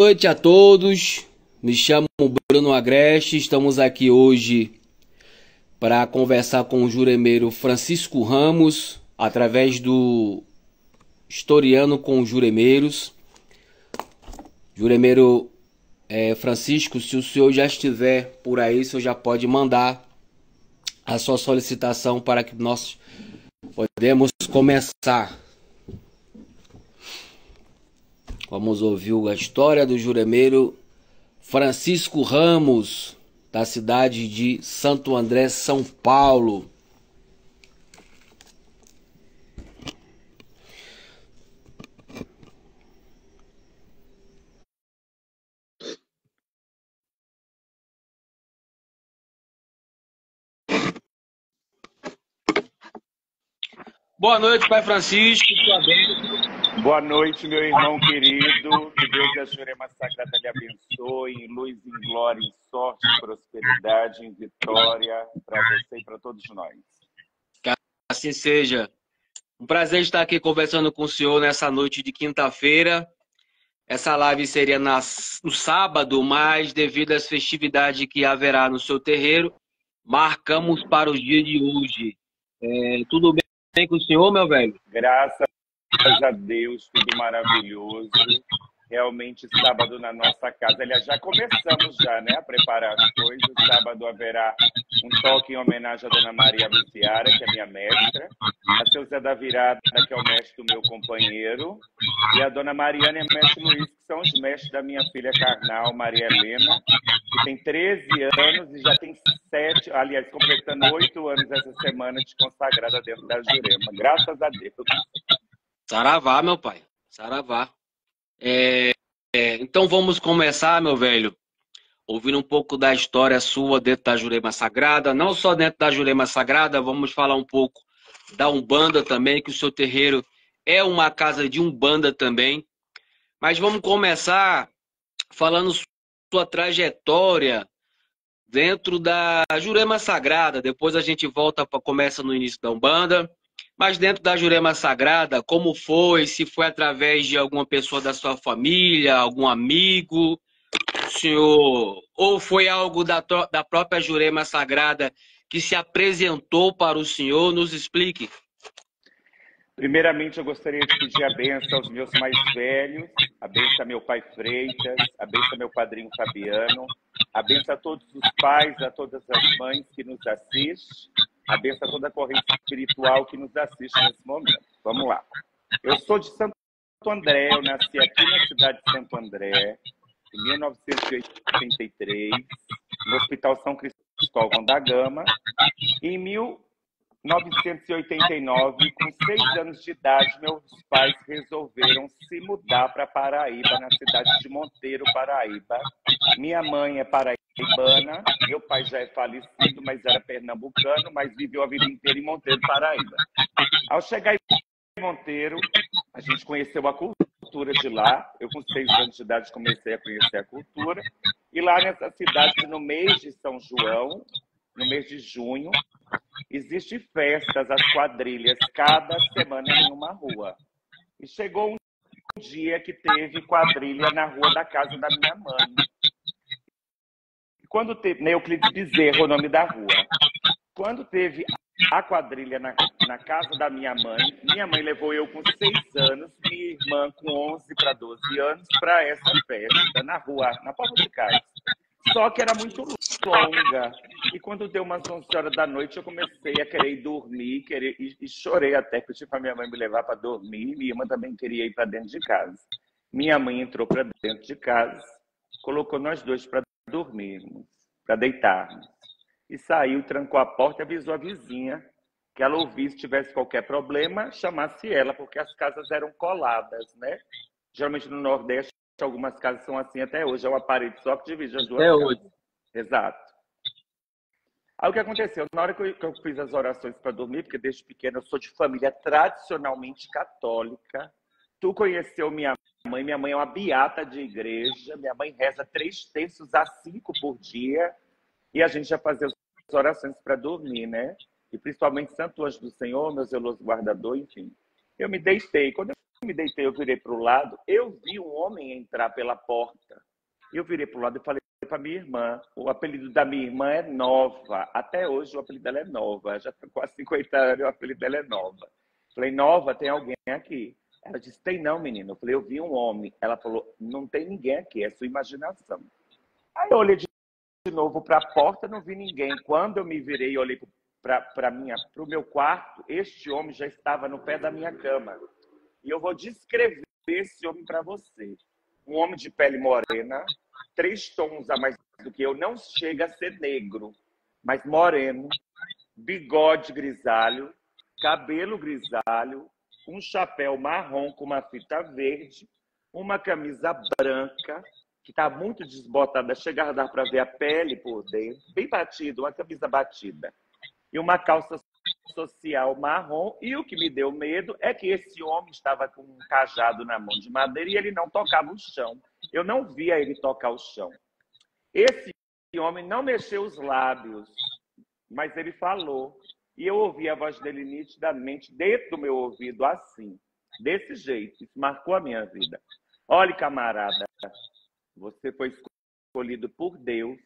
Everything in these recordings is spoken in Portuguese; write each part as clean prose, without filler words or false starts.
Noite a todos, me chamo Bruno Agreste, estamos aqui hoje para conversar com o juremeiro Francisco Ramos, através do Historiando com os Juremeiros. Juremeiro Francisco, se o senhor já estiver por aí, o senhor já pode mandar a sua solicitação para que nós podemos começar. Vamos ouvir a história do juremeiro Francisco Ramos, da cidade de Santo André, São Paulo. Boa noite, Pai Francisco. Boa noite, meu irmão querido. Que Deus e a Jurema Sagrada lhe abençoe em luz, em glória, em sorte, em prosperidade, em vitória para você e para todos nós. Que assim seja. Um prazer estar aqui conversando com o senhor nessa noite de quinta-feira. Essa live seria no sábado, mas devido às festividades que haverá no seu terreiro, marcamos para o dia de hoje. Tudo bem com o senhor, meu velho? Graças a Deus, tudo maravilhoso. Realmente, sábado na nossa casa. Aliás, já começamos né, a preparar as coisas. Sábado haverá um toque em homenagem à Dona Maria Luciara, que é minha mestra, a seu Zé da Virada, que é o mestre do meu companheiro, e a Dona Mariana e a mestre Luiz, que são os mestres da minha filha carnal, Maria Helena, que tem 13 anos e já tem 7, aliás, completando 8 anos essa semana de consagrada dentro da Jurema. Graças a Deus. Saravá, meu pai. Saravá. Então vamos começar, meu velho, ouvindo um pouco da história sua dentro da Jurema Sagrada. Não só dentro da Jurema Sagrada, vamos falar um pouco da Umbanda também, que o seu terreiro é uma casa de Umbanda também. Mas vamos começar falando sua trajetória dentro da Jurema Sagrada. Depois a gente volta para começa no início da Umbanda. Mas dentro da Jurema Sagrada, como foi? Se foi através de alguma pessoa da sua família, algum amigo, senhor? Ou foi algo da própria Jurema Sagrada que se apresentou para o senhor? Nos explique. Primeiramente, eu gostaria de pedir a bênção aos meus mais velhos, a bênção a meu pai Freitas, a bênção a meu padrinho Fabiano, a bênção a todos os pais, a todas as mães que nos assistem, a bênção a toda a corrente espiritual que nos assiste nesse momento. Vamos lá. Eu sou de Santo André, eu nasci aqui na cidade de Santo André, em 1983, no Hospital São Cristóvão da Gama, e em 1989, com 6 anos de idade, meus pais resolveram se mudar para Paraíba, na cidade de Monteiro, Paraíba. Minha mãe é paraibana, meu pai já é falecido, mas era pernambucano, mas viveu a vida inteira em Monteiro, Paraíba. Ao chegar em Monteiro, a gente conheceu a cultura de lá. Eu, com 6 anos de idade, comecei a conhecer a cultura. E lá nessa cidade, no mês de São João, no mês de junho, existem festas, as quadrilhas, cada semana em uma rua. E chegou um dia que teve quadrilha na rua da casa da minha mãe. Quando teve, Euclides Bezerra, o nome da rua. Quando teve a quadrilha na casa da minha mãe levou eu com 6 anos, minha irmã com 11 para 12 anos, para essa festa na rua, na porta de casa. Só que era muito longa. E quando deu umas 11 horas da noite, eu comecei a querer dormir, e chorei até, pedi para minha mãe me levar para dormir. Minha irmã também queria ir para dentro de casa. Minha mãe entrou para dentro de casa, colocou nós dois para dormirmos, para deitarmos. E saiu, trancou a porta e avisou a vizinha que ela ouvisse, se tivesse qualquer problema, chamasse ela, porque as casas eram coladas, né? Geralmente no Nordeste, algumas casas são assim até hoje, é uma parede só que divide as duas casas. Hoje. Exato. Aí o que aconteceu? Na hora que eu fiz as orações para dormir, porque desde pequena eu sou de família tradicionalmente católica. Tu conheceu minha mãe é uma beata de igreja, minha mãe reza 3 terços a 5 por dia, e a gente já fazia as orações para dormir, né? E principalmente Santo Anjo do Senhor, meu zeloso guardador, enfim. Eu me deitei. Quando eu me deitei, eu virei para o lado, eu vi um homem entrar pela porta. Eu virei para o lado e falei para minha irmã, o apelido da minha irmã é Nova. Até hoje o apelido dela é Nova. Já tem quase 50 anos e o apelido dela é Nova. Falei, Nova, tem alguém aqui? Ela disse, tem não, menino. Eu falei, eu vi um homem. Ela falou, não tem ninguém aqui, é sua imaginação. Aí eu olhei de novo para a porta, não vi ninguém. Quando eu me virei e olhei para o meu quarto, este homem já estava no pé da minha cama. E eu vou descrever esse homem para você. Um homem de pele morena, 3 tons a mais do que eu, não chega a ser negro, mas moreno, bigode grisalho, cabelo grisalho, um chapéu marrom com uma fita verde, uma camisa branca, que está muito desbotada, chega a dar para ver a pele por dentro, bem batida, uma camisa batida, e uma calça social marrom. E o que me deu medo é que esse homem estava com um cajado na mão de madeira e ele não tocava o chão. Eu não via ele tocar o chão. Esse homem não mexeu os lábios, mas ele falou. E eu ouvi a voz dele nitidamente dentro do meu ouvido, assim, desse jeito. Isso marcou a minha vida. Olha, camarada, você foi escolhido por Deus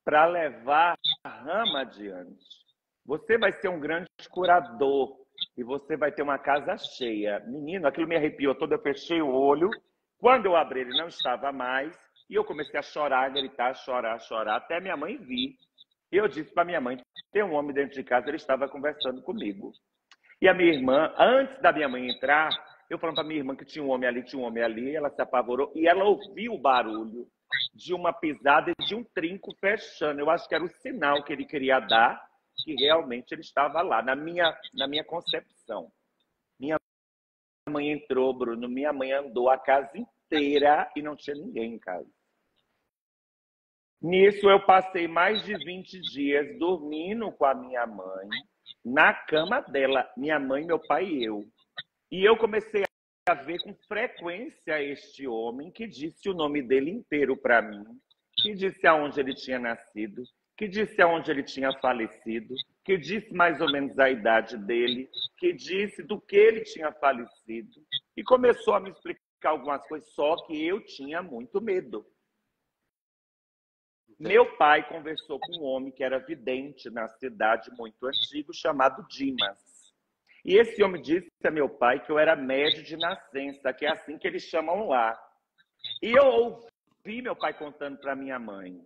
para levar a rama adiante. Você vai ser um grande curador e você vai ter uma casa cheia. Menino, aquilo me arrepiou todo, eu fechei o olho. Quando eu abri, ele não estava mais. E eu comecei a chorar, a gritar, a chorar, até minha mãe vir. E eu disse para minha mãe, tem um homem dentro de casa, ele estava conversando comigo. E a minha irmã, antes da minha mãe entrar, eu falando para minha irmã que tinha um homem ali, ela se apavorou e ela ouviu o barulho de uma pisada e de um trinco fechando. Eu acho que era o sinal que ele queria dar, que realmente ele estava lá, na minha concepção. Minha mãe entrou, Bruno, minha mãe andou a casa inteira e não tinha ninguém em casa. Nisso eu passei mais de 20 dias dormindo com a minha mãe, na cama dela, minha mãe, meu pai e eu. E eu comecei a ver com frequência este homem que disse o nome dele inteiro para mim, que disse aonde ele tinha nascido, que disse aonde ele tinha falecido, que disse mais ou menos a idade dele, que disse do que ele tinha falecido. E começou a me explicar algumas coisas, só que eu tinha muito medo. Meu pai conversou com um homem que era vidente na cidade, muito antigo, chamado Dimas. E esse homem disse a meu pai que eu era médio de nascença, que é assim que eles chamam lá. E eu ouvi meu pai contando para minha mãe.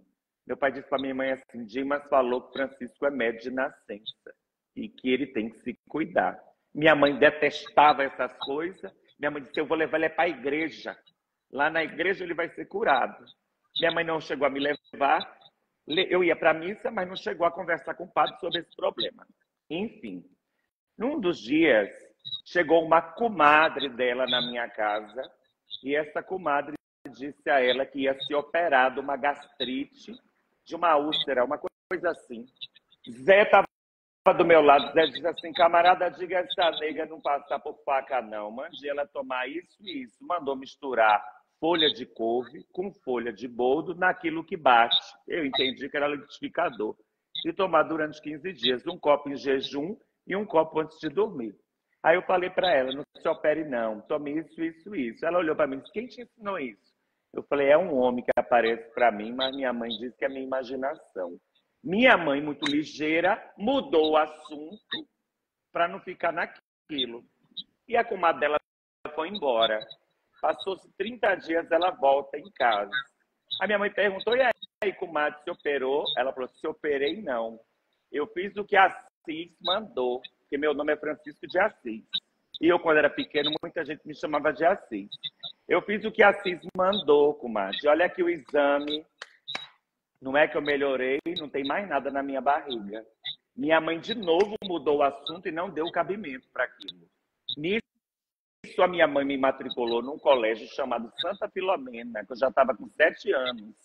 Meu pai disse para minha mãe assim, Dimas falou que Francisco é médio de nascença e que ele tem que se cuidar. Minha mãe detestava essas coisas. Minha mãe disse, eu vou levar ele para a igreja. Lá na igreja ele vai ser curado. Minha mãe não chegou a me levar. Eu ia para a missa, mas não chegou a conversar com o padre sobre esse problema. Enfim, num dos dias, chegou uma comadre dela na minha casa e essa comadre disse a ela que ia se operar de uma gastrite, de uma úlcera, uma coisa assim. Zé estava do meu lado. Zé disse assim, camarada, diga a essa nega não passar por faca, não. Mandei ela tomar isso e isso. Mandou misturar folha de couve com folha de boldo naquilo que bate. Eu entendi que era liquidificador. E tomar durante 15 dias, um copo em jejum e um copo antes de dormir. Aí eu falei para ela, não se opere não, tome isso, isso, isso. Ela olhou para mim e disse, quem te ensinou isso? Eu falei, é um homem que aparece para mim, mas minha mãe disse que é minha imaginação. Minha mãe, muito ligeira, mudou o assunto para não ficar naquilo. E a comadre dela foi embora. Passou-se 30 dias, ela volta em casa. A minha mãe perguntou, e aí, comadre, se operou? Ela falou, se operei, não. Eu fiz o que a Assis mandou, porque meu nome é Francisco de Assis. E eu, quando era pequeno, muita gente me chamava de Assis. Eu fiz o que a Assis mandou, comadre. Olha aqui o exame. Não é que eu melhorei, não tem mais nada na minha barriga. Minha mãe, de novo, mudou o assunto e não deu cabimento para aquilo. Nisso, a minha mãe me matriculou num colégio chamado Santa Filomena, que eu já estava com 7 anos,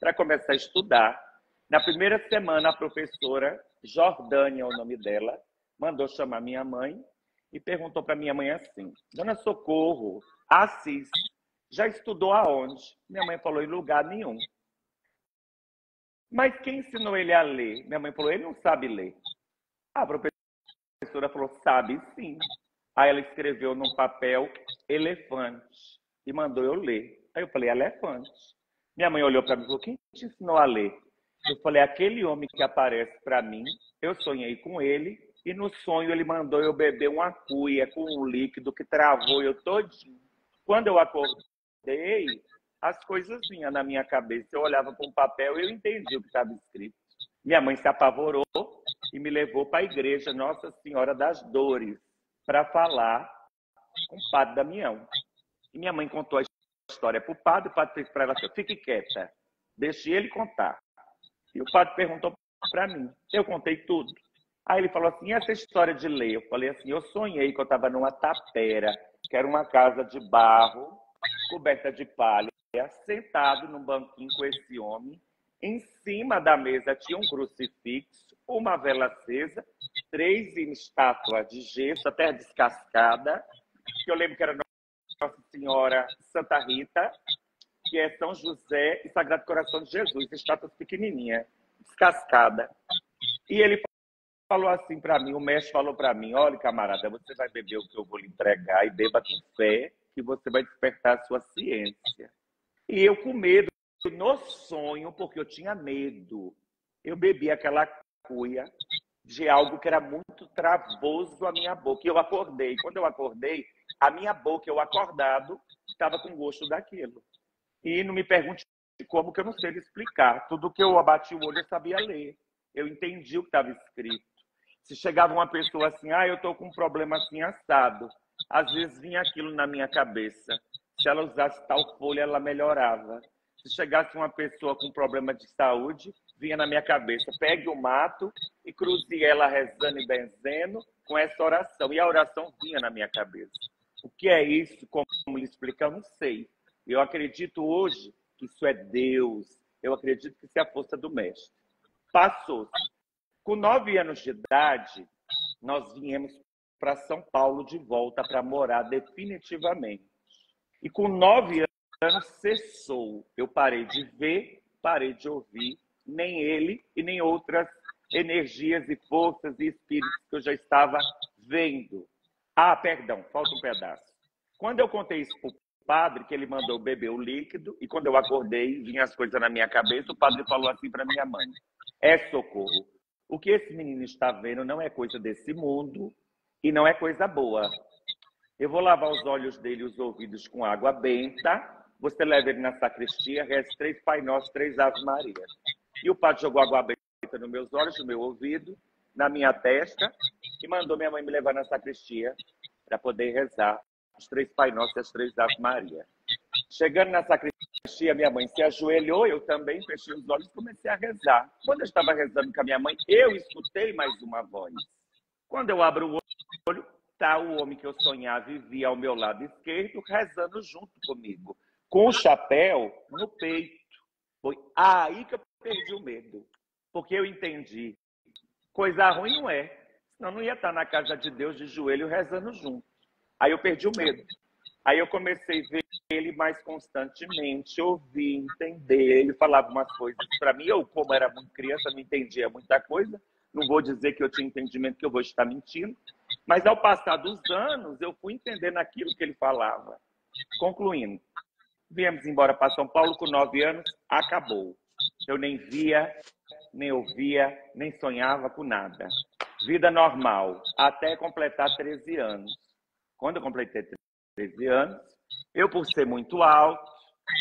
para começar a estudar. Na primeira semana, a professora, Jordânia é o nome dela, mandou chamar minha mãe e perguntou para minha mãe assim, Dona Socorro, Assis, já estudou aonde? Minha mãe falou, em lugar nenhum. Mas quem ensinou ele a ler? Minha mãe falou, ele não sabe ler. A professora falou, sabe sim. Aí ela escreveu num papel elefante e mandou eu ler. Aí eu falei, elefante. Minha mãe olhou para mim e falou: quem te ensinou a ler? Eu falei: aquele homem que aparece para mim, eu sonhei com ele, e no sonho ele mandou eu beber uma cuia com um líquido que travou eu todinho. Quando eu acordei, as coisas vinham na minha cabeça. Eu olhava para um papel e eu entendi o que estava escrito. Minha mãe se apavorou e me levou para a igreja Nossa Senhora das Dores para falar com o padre Damião. E minha mãe contou a história para o padre fez para ela assim: fique quieta, deixe ele contar. E o padre perguntou para mim. Eu contei tudo. Aí ele falou assim: e essa história de ler? Eu falei assim: eu sonhei que eu estava numa tapera, que era uma casa de barro, coberta de palha, sentado num banquinho com esse homem. Em cima da mesa tinha um crucifixo, uma vela acesa, 3 estátuas de gesso, até descascada, que eu lembro que era Nossa Senhora Santa Rita, que é São José e Sagrado Coração de Jesus, estátuas pequenininhas, descascada. E ele falou assim para mim, o mestre falou para mim: olha, camarada, você vai beber o que eu vou lhe entregar e beba com fé, que você vai despertar a sua ciência. E eu com medo, no sonho, porque eu tinha medo, eu bebi aquela cuia de algo que era muito travoso à minha boca. E eu acordei. Quando eu acordei, a minha boca, eu acordado, estava com gosto daquilo. E não me pergunte como, que eu não sei lhe explicar. Tudo que eu abati o olho, eu sabia ler. Eu entendi o que estava escrito. Se chegava uma pessoa assim: eu estou com um problema assim assado, às vezes vinha aquilo na minha cabeça. Se ela usasse tal folha, ela melhorava. Se chegasse uma pessoa com problema de saúde, vinha na minha cabeça: pegue o mato e cruze ela rezando e benzendo com essa oração. E a oração vinha na minha cabeça. O que é isso? Como lhe explicar? Eu não sei. Eu acredito hoje que isso é Deus. Eu acredito que isso é a força do mestre. Passou-se. Com 9 anos de idade, nós viemos para São Paulo de volta para morar definitivamente. E com 9 anos cessou. Eu parei de ver, parei de ouvir, nem ele e nem outras energias e forças e espíritos que eu já estava vendo. Perdão, falta um pedaço. Quando eu contei isso para o padre, que ele mandou beber o líquido, e quando eu acordei, vinha as coisas na minha cabeça, o padre falou assim para minha mãe: é socorro. O que esse menino está vendo não é coisa desse mundo e não é coisa boa. Eu vou lavar os olhos dele e os ouvidos com água benta. Você leva ele na sacristia, reza 3 Pai Nosso, 3 Ave Maria. E o padre jogou água benta nos meus olhos, no meu ouvido, na minha testa, e mandou minha mãe me levar na sacristia para poder rezar os 3 Pai Nosso e as 3 Ave Maria. Chegando na sacristia, minha mãe se ajoelhou, eu também fechei os olhos e comecei a rezar. Quando eu estava rezando com a minha mãe, eu escutei mais uma voz. Quando eu abro o olho, está o homem que eu sonhava e via ao meu lado esquerdo, rezando junto comigo, com o chapéu no peito. Foi aí que eu perdi o medo, porque eu entendi. Coisa ruim não é, senão não ia estar na casa de Deus de joelho rezando junto. Aí eu perdi o medo. Aí eu comecei a ver ele mais constantemente, ouvir, entender. Ele falava umas coisas para mim. Eu, como era muito criança, não entendia muita coisa. Não vou dizer que eu tinha entendimento, que eu vou estar mentindo. Mas ao passar dos anos, eu fui entendendo aquilo que ele falava. Concluindo, viemos embora para São Paulo com 9 anos, acabou. Eu nem via, nem ouvia, nem sonhava com nada. Vida normal, até completar 13 anos. Quando eu completei 13 anos, eu, por ser muito alto,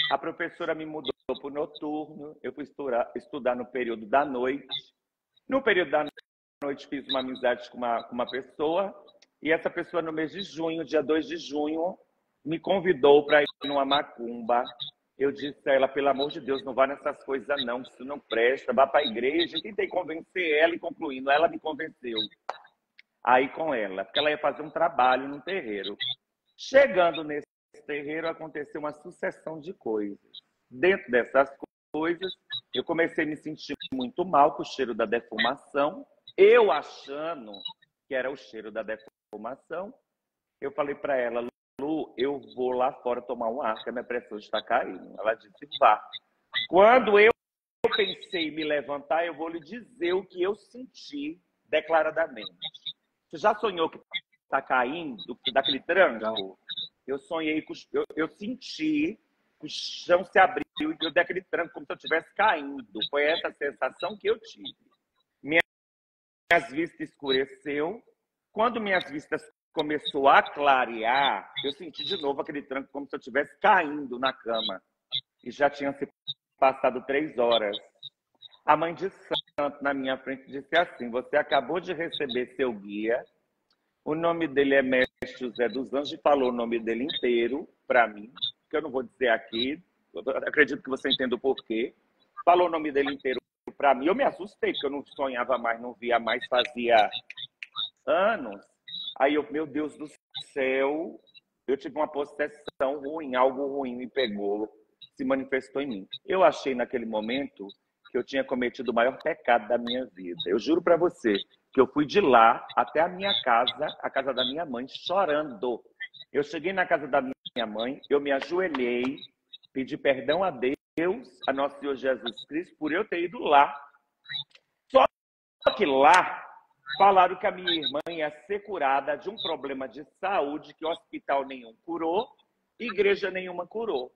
a professora me mudou para o noturno, eu fui estudar no período da noite. No período da noite, fiz uma amizade com uma pessoa, e essa pessoa, no mês de junho, dia 2 de junho, me convidou para ir numa macumba. Eu disse a ela: pelo amor de Deus, não vá nessas coisas não, isso não presta, vá para a igreja. E tentei convencer ela, e concluindo, ela me convenceu a ir com ela, porque ela ia fazer um trabalho num terreiro. Chegando nesse terreiro, aconteceu uma sucessão de coisas. Dentro dessas coisas, eu comecei a me sentir muito mal com o cheiro da defumação. Eu achando que era o cheiro da defumação, eu falei para ela: Lu, eu vou lá fora tomar um ar, que a minha pressão está caindo. Ela disse: vá. Quando eu pensei em me levantar, eu vou lhe dizer o que eu senti declaradamente. Você já sonhou que está caindo daquele tranco? Eu sonhei, eu senti o chão se abriu e eu dei aquele tranco como se eu estivesse caindo. Foi essa a sensação que eu tive. Minhas vistas escureceu. Quando minhas vistas começou a clarear, eu senti de novo aquele tranco como se eu estivesse caindo na cama. E já tinha se passado 3 horas. A mãe de santo na minha frente disse assim: você acabou de receber seu guia, o nome dele é Mestre José dos Anjos, e falou o nome dele inteiro para mim, que eu não vou dizer aqui, acredito que você entenda o porquê. Falou o nome dele inteiro para mim. Eu me assustei, porque eu não sonhava mais, não via mais, fazia anos. Aí eu, meu Deus do céu, eu tive uma possessão ruim, algo ruim me pegou, se manifestou em mim. Eu achei naquele momento que eu tinha cometido o maior pecado da minha vida. Eu juro para você que eu fui de lá até a minha casa, a casa da minha mãe, chorando. Eu cheguei na casa da minha mãe, eu me ajoelhei, pedi perdão a Deus, a nosso Senhor Jesus Cristo, por eu ter ido lá. Só que lá falaram que a minha irmã ia ser curada de um problema de saúde que hospital nenhum curou, igreja nenhuma curou.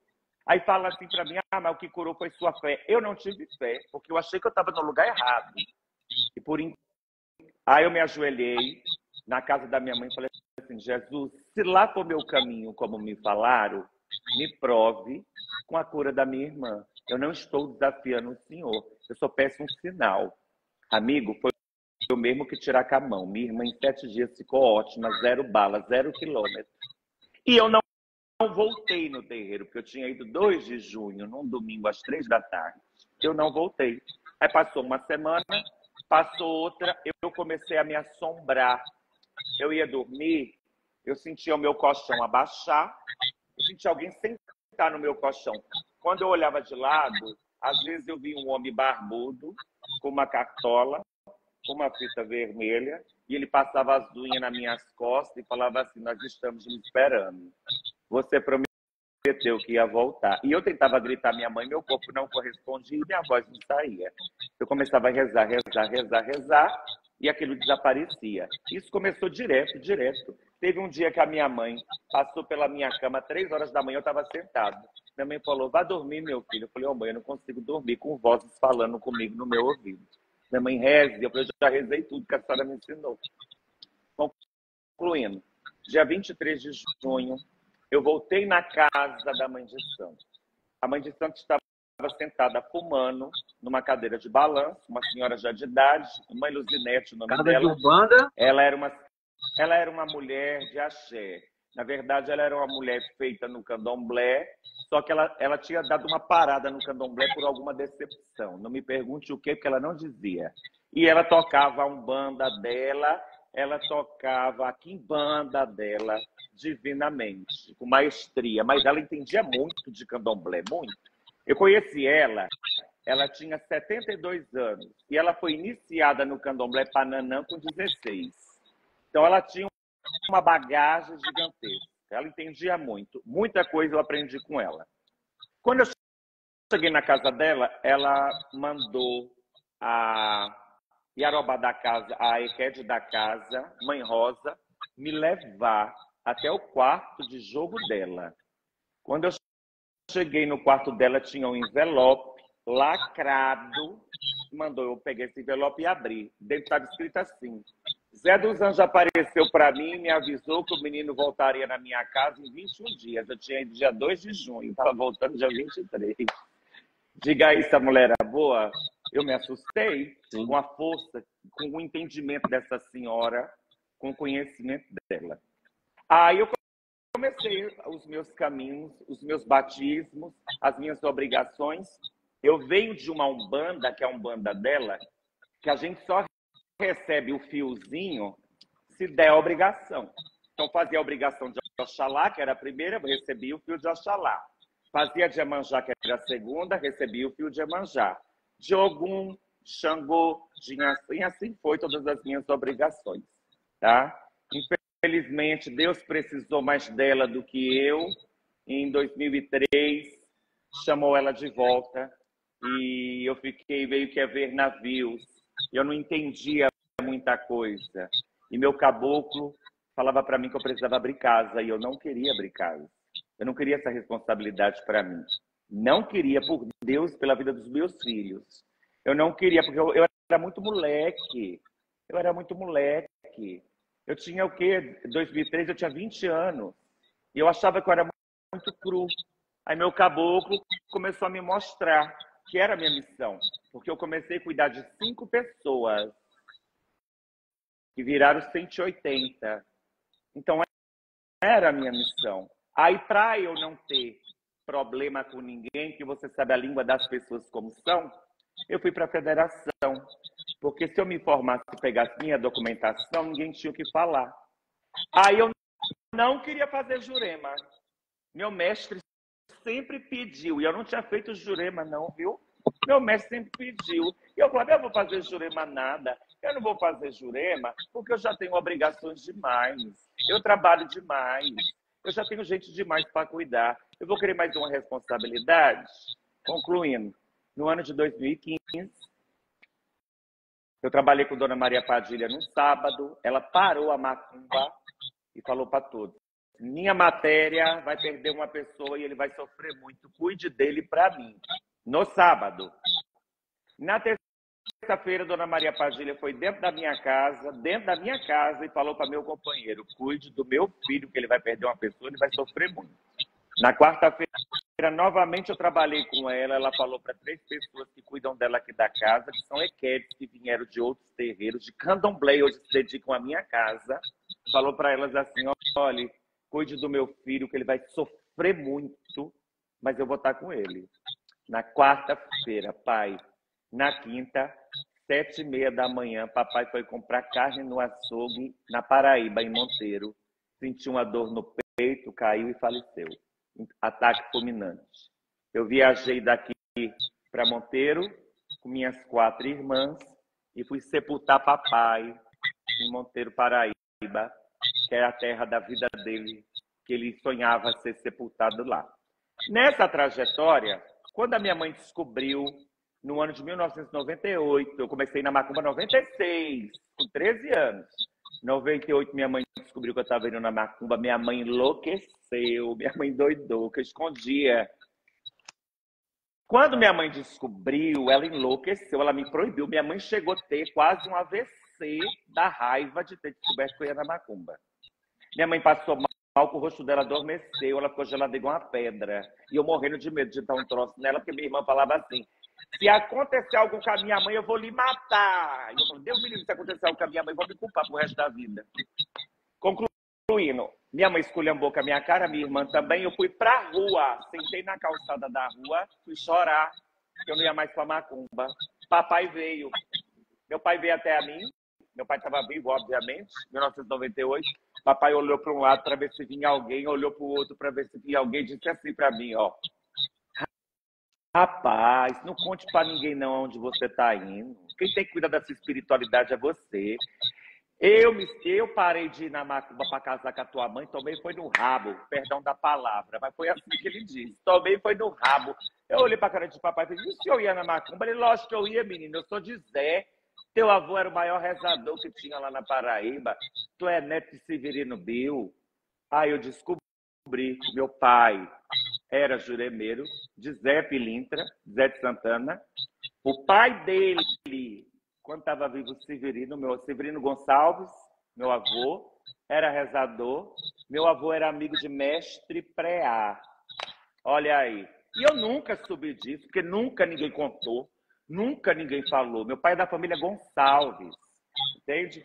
Aí fala assim para mim: ah, mas o que curou foi sua fé. Eu não tive fé, porque eu achei que eu estava no lugar errado. E Aí eu me ajoelhei na casa da minha mãe e falei assim: Jesus, se lá for meu caminho, como me falaram, me prove com a cura da minha irmã. Eu não estou desafiando o Senhor, eu só peço um sinal. Amigo, foi o mesmo que tirar com a mão. Minha irmã em 7 dias ficou ótima, 0 bala, 0 quilômetro. E eu não voltei no terreiro, porque eu tinha ido 2 de junho, num domingo, às 3 da tarde. Eu não voltei. Aí passou uma semana, passou outra, eu comecei a me assombrar. Eu ia dormir, eu sentia o meu colchão abaixar, eu sentia alguém sentar no meu colchão. Quando eu olhava de lado, às vezes eu via um homem barbudo, com uma cartola, com uma fita vermelha, e ele passava as unhas nas minhas costas e falava assim: nós estamos me esperando. Você prometeu que ia voltar. E eu tentava gritar minha mãe, meu corpo não correspondia e minha voz não saía. Eu começava a rezar, e aquilo desaparecia. Isso começou direto. Teve um dia que a minha mãe passou pela minha cama, 3 horas da manhã, eu estava sentado. Minha mãe falou: vá dormir, meu filho. Eu falei: ô mãe, eu não consigo dormir com vozes falando comigo no meu ouvido. Minha mãe reze. Eu falei: eu já rezei tudo que a senhora me ensinou. Concluindo, dia 23 de junho, eu voltei na casa da mãe de santo. A mãe de santo estava sentada fumando numa cadeira de balanço, uma senhora já de idade, mãe Luzinete, o nome dela. De Umbanda? Ela era uma mulher de axé. Na verdade, ela era uma mulher feita no candomblé, só que ela tinha dado uma parada no candomblé por alguma decepção. Não me pergunte o que, porque ela não dizia. E ela tocava a umbanda dela, ela tocava a quimbanda dela divinamente, com maestria. Mas ela entendia muito de candomblé, muito. Eu conheci ela tinha 72 anos. E ela foi iniciada no candomblé Pananã com 16. Então ela tinha uma bagagem gigantesca. Ela entendia muito. Muita coisa eu aprendi com ela. Quando eu cheguei na casa dela, ela mandou a Iarobá da casa, a Equede da casa, Mãe Rosa, me levar até o quarto de jogo dela. Quando eu cheguei no quarto dela, tinha um envelope lacrado. Mandou eu pegar esse envelope e abrir. Dentro estava escrito assim: Zé dos Anjos apareceu para mim e me avisou que o menino voltaria na minha casa em 21 dias. Eu tinha ido dia 2 de junho, estava voltando dia 23. Diga aí, essa mulher era boa. Eu me assustei. Sim. Com a força, com o entendimento dessa senhora, com o conhecimento dela. Aí eu comecei os meus caminhos, os meus batismos, as minhas obrigações. Eu venho de uma umbanda, que é a umbanda dela, que a gente só recebe o fiozinho se der a obrigação. Então fazia a obrigação de Oxalá, que era a primeira, eu recebia o fio de Oxalá. Fazia de Iemanjá, que era a segunda, recebia o fio de Iemanjá. De Ogum, Xangô, de Inhaçã, e assim foi todas as minhas obrigações. Tá? Infelizmente, Deus precisou mais dela do que eu. Em 2003, chamou ela de volta e eu fiquei meio que a ver navios. Eu não entendia muita coisa. E meu caboclo falava para mim que eu precisava abrir casa e eu não queria abrir casa. Eu não queria essa responsabilidade para mim. Não queria, por Deus, pela vida dos meus filhos. Eu não queria, porque eu era muito moleque. Eu era muito moleque. Eu tinha o quê? Em 2003 eu tinha 20 anos. E eu achava que eu era muito cru. Aí meu caboclo começou a me mostrar que era a minha missão. Porque eu comecei a cuidar de 5 pessoas que viraram 180. Então era a minha missão. Aí para eu não ter problema com ninguém, que você sabe a língua das pessoas como são, eu fui para a federação. Porque se eu me informasse e pegasse minha documentação, ninguém tinha o que falar. Aí eu não queria fazer Jurema. Meu mestre sempre pediu, e eu não tinha feito Jurema não, viu? Meu mestre sempre pediu. E eu falei, eu vou fazer Jurema nada. Eu não vou fazer Jurema porque eu já tenho obrigações demais. Eu trabalho demais. Eu já tenho gente demais para cuidar. Eu vou querer mais uma responsabilidade? Concluindo, no ano de 2015, eu trabalhei com Dona Maria Padilha num sábado. Ela parou a macumba e falou para todos: minha matéria vai perder uma pessoa e ele vai sofrer muito. Cuide dele para mim. No sábado. Na terça-feira, Dona Maria Padilha foi dentro da minha casa, e falou para meu companheiro: cuide do meu filho, que ele vai perder uma pessoa, ele vai sofrer muito. Na quarta-feira, novamente eu trabalhei com ela. Ela falou para 3 pessoas que cuidam dela aqui da casa, que são equetes, que vieram de outros terreiros, de candomblé, hoje se dedicam à minha casa. Falou para elas assim: olha, cuide do meu filho, que ele vai sofrer muito, mas eu vou estar com ele. Na quarta-feira, pai. Na quinta, 7h30 da manhã, papai foi comprar carne no açougue, na Paraíba, em Monteiro. Sentiu uma dor no peito, caiu e faleceu. Ataque fulminante. Eu viajei daqui para Monteiro com minhas 4 irmãs e fui sepultar papai em Monteiro, Paraíba, que é a terra da vida dele, que ele sonhava ser sepultado lá. Nessa trajetória, quando a minha mãe descobriu, no ano de 1998, eu comecei na macumba em 96, com 13 anos. Em 98, minha mãe descobriu que eu estava indo na macumba. Minha mãe enlouqueceu, minha mãe doidou, que eu escondia. Quando minha mãe descobriu, ela enlouqueceu, ela me proibiu. Minha mãe chegou a ter quase um AVC da raiva de ter descoberto que eu ia na macumba. Minha mãe passou mal, que o rosto dela adormeceu, ela ficou gelada igual uma pedra. E eu morrendo de medo de dar um troço nela, porque minha irmã falava assim: se acontecer algo com a minha mãe, eu vou lhe matar. E eu falei: Deus me livre, se acontecer algo com a minha mãe, eu vou me culpar pro resto da vida. Concluindo, minha mãe esculhambou com a minha cara, minha irmã também. Eu fui pra rua, sentei na calçada da rua, fui chorar, que eu não ia mais pra macumba. Papai veio. Meu pai veio até a mim. Meu pai estava vivo, obviamente, em 1998. Papai olhou para um lado para ver se vinha alguém, olhou para o outro para ver se vinha alguém, disse assim para mim, ó: rapaz, não conte para ninguém não aonde você está indo. Quem tem que cuidar dessa espiritualidade é você. Eu parei de ir na macumba para casar com a tua mãe, tomei foi no rabo, perdão da palavra, mas foi assim que ele disse, tomei foi no rabo. Eu olhei para a cara de papai e falei: e se eu ia na macumba? Ele: lógico que eu ia, menino, eu sou de Zé. Teu avô era o maior rezador que tinha lá na Paraíba. Tu é neto de Severino Bill. Aí eu descobri que meu pai era juremeiro de Zé Pilintra, Zé de Santana. O pai dele, quando estava vivo, Severino Gonçalves, meu avô, era rezador. Meu avô era amigo de Mestre Preá. Olha aí. E eu nunca soube disso, porque nunca ninguém contou. Nunca ninguém falou. Meu pai é da família Gonçalves, entende?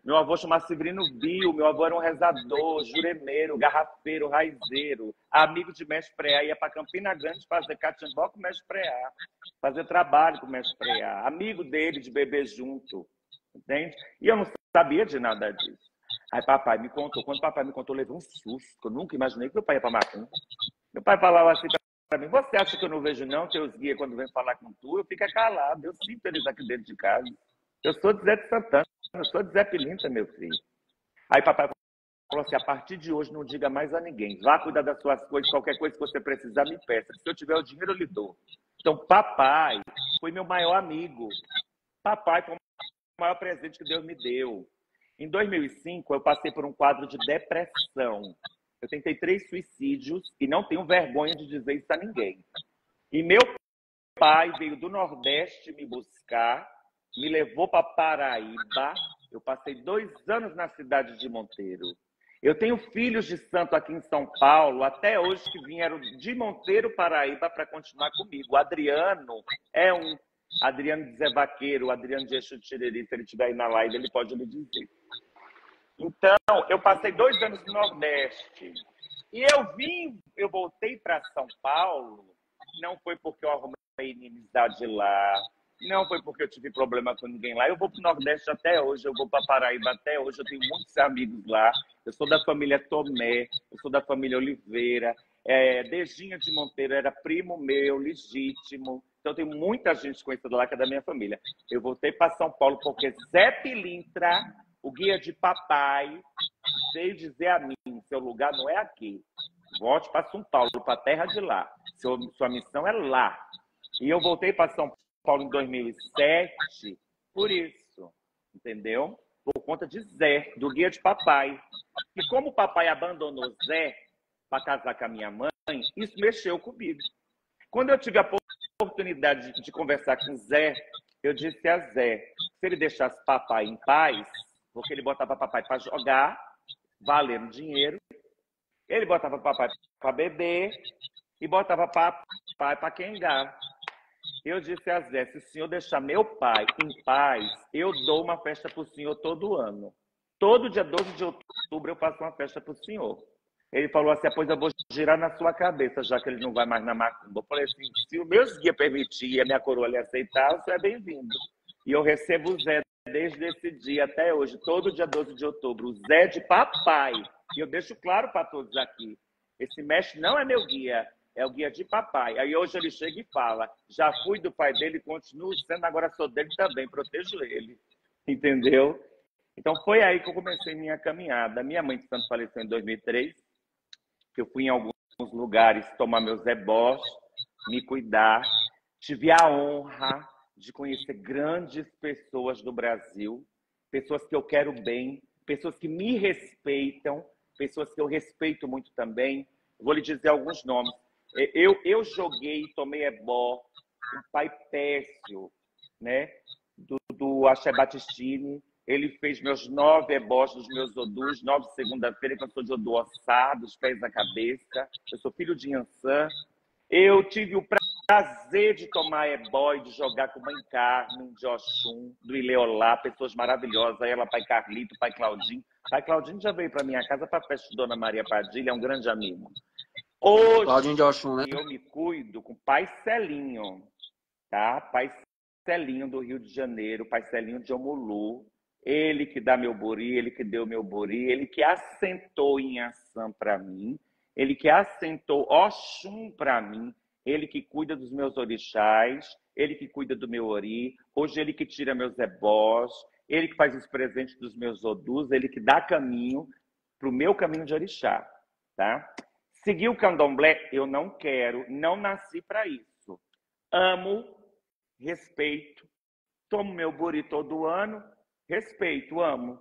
Meu avô chamava Severino Bill, meu avô era um rezador, juremeiro, garrafeiro, raizeiro, amigo de Mestre Preá, ia para Campina Grande fazer catimbó com o Mestre Preá, fazer trabalho com o Mestre Preá, amigo dele de beber junto, entende? E eu não sabia de nada disso. Aí papai me contou, quando papai me contou, eu levei um susto, eu nunca imaginei que meu pai ia para macumba. Meu pai falava assim para mim: você acha que eu não vejo não teus guias quando vem falar com tu? Eu fico calado, eu sinto eles aqui dentro de casa. Eu sou de Zé de Santana, eu sou de Zé Pilintra, meu filho. Aí papai falou assim: a partir de hoje não diga mais a ninguém, vá cuidar das suas coisas, qualquer coisa que você precisar me peça, se eu tiver o dinheiro eu lhe dou. Então papai foi meu maior amigo, papai foi o maior presente que Deus me deu. Em 2005 eu passei por um quadro de depressão. Eu tentei 3 suicídios e não tenho vergonha de dizer isso a ninguém. E meu pai veio do Nordeste me buscar, me levou para Paraíba. Eu passei 2 anos na cidade de Monteiro. Eu tenho filhos de santo aqui em São Paulo, até hoje, que vieram de Monteiro, Paraíba, para continuar comigo. O Adriano é um. Adriano de Zé Vaqueiro, Adriano de Exu de Tiriri, se ele estiver aí na live, ele pode me dizer. Então, eu passei 2 anos no Nordeste. E eu voltei para São Paulo, não foi porque eu arrumei inimizade lá, não foi porque eu tive problema com ninguém lá. Eu vou para o Nordeste até hoje, eu vou para Paraíba até hoje, eu tenho muitos amigos lá. Eu sou da família Tomé, eu sou da família Oliveira. Dejinha de Monteiro era primo meu, legítimo. Então, tem muita gente conhecida lá que é da minha família. Eu voltei para São Paulo porque Zé Pilintra, o guia de papai, veio dizer a mim: seu lugar não é aqui. Volte para São Paulo, para a terra de lá. Sua missão é lá. E eu voltei para São Paulo em 2007 por isso, entendeu? Por conta de Zé, do guia de papai. E como o papai abandonou Zé para casar com a minha mãe, isso mexeu comigo. Quando eu tive a oportunidade de conversar com Zé, eu disse a Zé, se ele deixasse papai em paz, porque ele botava papai para jogar, valendo dinheiro, ele botava papai para beber e botava papai para quengar. Eu disse a Zé, se o senhor deixar meu pai em paz, eu dou uma festa para o senhor todo ano. Todo dia 12 de outubro eu faço uma festa para o senhor. Ele falou assim, pois eu vou girar na sua cabeça, já que ele não vai mais na macumba. Eu falei assim, se o meu guia permitir e a minha coroa lhe aceitar, você é bem-vindo. E eu recebo o Zé desde esse dia até hoje, todo dia 12 de outubro, o Zé de papai. E eu deixo claro para todos aqui, esse mestre não é meu guia, é o guia de papai. Aí hoje ele chega e fala, já fui do pai dele, continuo sendo, agora sou dele também, protejo ele. Entendeu? Então foi aí que eu comecei minha caminhada. Minha mãe de santo faleceu em 2003, que eu fui em alguns lugares tomar meus ebós, me cuidar. Tive a honra de conhecer grandes pessoas do Brasil, pessoas que eu quero bem, pessoas que me respeitam, pessoas que eu respeito muito também. Vou lhe dizer alguns nomes. Eu joguei, tomei ebó, o pai Pécio, né, do Axé Batistini. Ele fez meus 9 ebós dos meus odus, 9 de segunda-feira, que eu sou de odu ossado, os pés na cabeça. Eu sou filho de Iansã. Eu tive o prazer de tomar ebó e de jogar com Mãe Carmen, de Oxum, do Ileolá, pessoas maravilhosas. Aí ela, pai Carlito, pai Claudinho. Pai Claudinho já veio para minha casa para a festa de Dona Maria Padilha, é um grande amigo. Hoje, Claudinho de Oxum, né? Eu me cuido com pai Celinho, tá? Pai Celinho do Rio de Janeiro, pai Celinho de Omulu. Ele que dá meu bori, ele que deu meu bori, ele que assentou em ação para mim, ele que assentou Oxum para mim, ele que cuida dos meus orixás, ele que cuida do meu ori, hoje ele que tira meus ebós, ele que faz os presentes dos meus odus, ele que dá caminho para o meu caminho de orixá, tá? Seguir o candomblé, eu não quero, não nasci para isso. Amo, respeito, tomo meu bori todo ano, respeito, amo.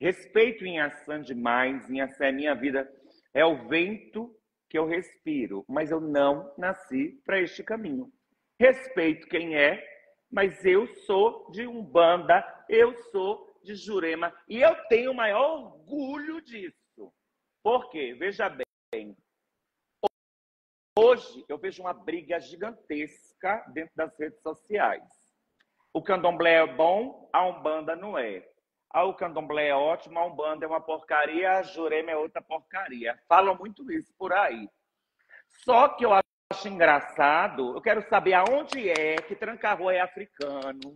Respeito Inhaçã demais, Inhaçã é minha vida, é o vento que eu respiro, mas eu não nasci para este caminho. Respeito quem é, mas eu sou de Umbanda, eu sou de Jurema, e eu tenho o maior orgulho disso. Por quê? Veja bem, hoje eu vejo uma briga gigantesca dentro das redes sociais. O candomblé é bom, a Umbanda não é. O candomblé é ótimo, a Umbanda é uma porcaria, a Jurema é outra porcaria. Falam muito isso por aí. Só que eu acho engraçado, eu quero saber aonde é que Tranca-Rua é africano,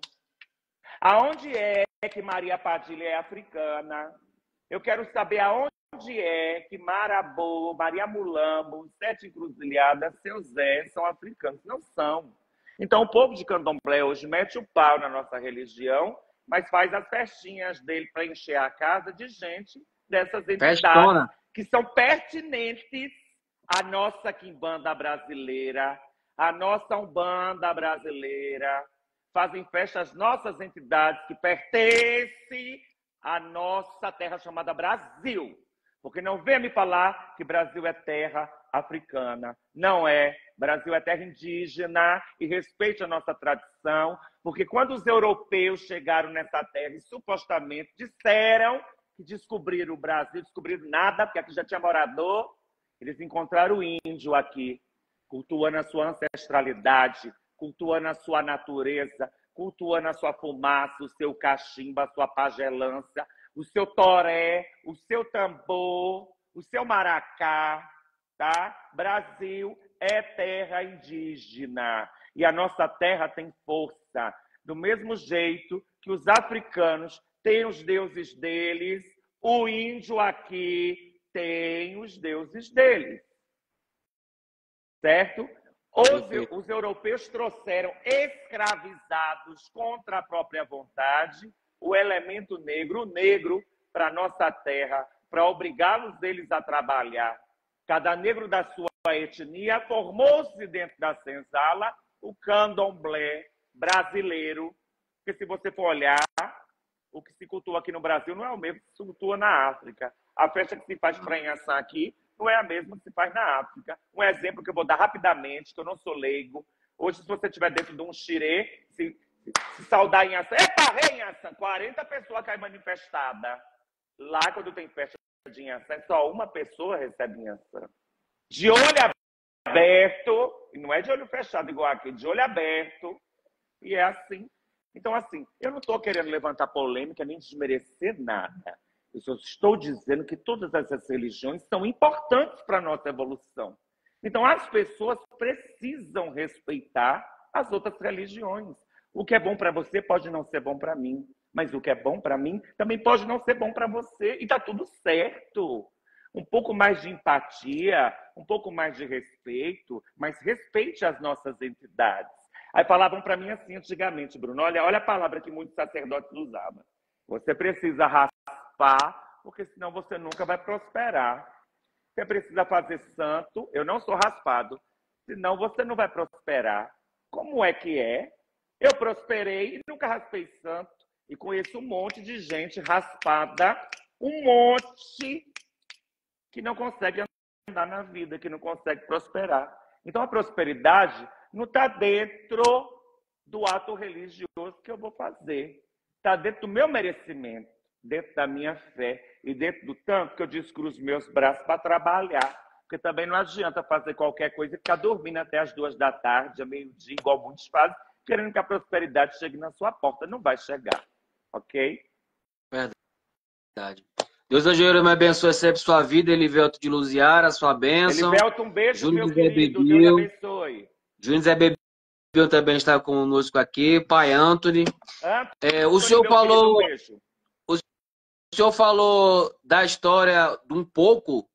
aonde é que Maria Padilha é africana, eu quero saber aonde é que Marabô, Maria Mulambo, Sete Encruzilhadas, Seu Zé são africanos. Não são. Então, o povo de candomblé hoje mete o pau na nossa religião, mas faz as festinhas dele para encher a casa de gente dessas entidades que são pertinentes à nossa quimbanda brasileira, à nossa Umbanda brasileira. Fazem festas nossas entidades que pertencem à nossa terra chamada Brasil. Porque não venha me falar que Brasil é terra africana. Não é. Brasil é terra indígena e respeite a nossa tradição. Porque quando os europeus chegaram nessa terra e supostamente disseram que descobriram o Brasil, descobriram nada, porque aqui já tinha morador, eles encontraram o índio aqui, cultuando a sua ancestralidade, cultuando a sua natureza, cultuando a sua fumaça, o seu cachimbo, a sua pagelância, o seu toré, o seu tambor, o seu maracá, tá? Brasil é terra indígena e a nossa terra tem força. Do mesmo jeito que os africanos têm os deuses deles, o índio aqui tem os deuses deles. Certo? Os europeus trouxeram escravizados contra a própria vontade o elemento negro, o negro, para a nossa terra, para obrigá-los eles a trabalhar. Cada negro da sua etnia formou-se dentro da senzala o candomblé brasileiro, porque se você for olhar, o que se cultua aqui no Brasil não é o mesmo que se cultua na África. A festa que se faz para Inhaçã aqui não é a mesma que se faz na África. Um exemplo que eu vou dar rapidamente, que eu não sou leigo. Hoje, se você estiver dentro de um xirê, se saudar Inhaçã, epa, rei Inhaçã, 40 pessoas caem manifestada. Lá, quando tem festa de Inhaçã, só uma pessoa recebe Inhaçã. De olho aberto, e não é de olho fechado igual aqui, de olho aberto, e é assim. Então, assim, eu não estou querendo levantar polêmica nem desmerecer nada. Eu só estou dizendo que todas essas religiões são importantes para a nossa evolução. Então, as pessoas precisam respeitar as outras religiões. O que é bom para você pode não ser bom para mim, mas o que é bom para mim também pode não ser bom para você. E está tudo certo. Um pouco mais de empatia, um pouco mais de respeito, mas respeite as nossas entidades. Aí falavam para mim assim antigamente, Bruno, olha a palavra que muitos sacerdotes usavam. Você precisa raspar, porque senão você nunca vai prosperar. Você precisa fazer santo, eu não sou raspado, senão você não vai prosperar. Como é que é? Eu prosperei e nunca raspei santo. E conheço um monte de gente raspada, um monte que não consegue andar na vida, que não consegue prosperar. Então a prosperidade não está dentro do ato religioso que eu vou fazer. Está dentro do meu merecimento, dentro da minha fé e dentro do tanto que eu descruzo meus braços para trabalhar. Porque também não adianta fazer qualquer coisa e ficar dormindo até as 2 da tarde, a meio-dia, igual muitos fazem, querendo que a prosperidade chegue na sua porta. Não vai chegar, ok? Verdade. Deus me abençoe sempre sua vida, Elivelto de Luziara, sua bênção. Elivelto, um beijo, Júnior meu querido. Deus lhe abençoe. Júnior Zé Bebil também está conosco aqui. Pai Anthony. O senhor falou... Querido, um o senhor falou da história de um pouco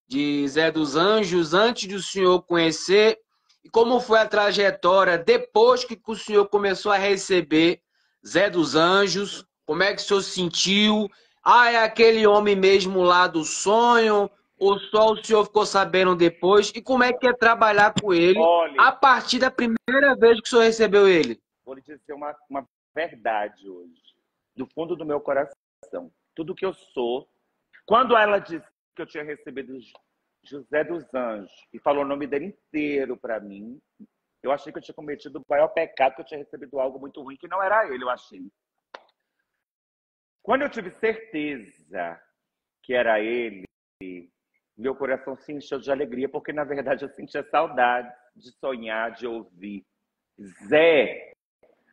de Zé dos Anjos antes de o senhor conhecer e como foi a trajetória depois que o senhor começou a receber Zé dos Anjos, como é que o senhor sentiu? Ah, é aquele homem mesmo lá do sonho? Ou só o senhor ficou sabendo depois? E como é que é trabalhar com ele a partir da primeira vez que o senhor recebeu ele? Vou lhe dizer uma verdade hoje, do fundo do meu coração. Tudo que eu sou. Quando ela disse que eu tinha recebido José dos Anjos e falou o nome dele inteiro para mim, eu achei que eu tinha cometido o maior pecado, que eu tinha recebido algo muito ruim, que não era ele, eu achei. Quando eu tive certeza que era ele, meu coração se encheu de alegria, porque, na verdade, eu sentia saudade de sonhar, de ouvir. Zé,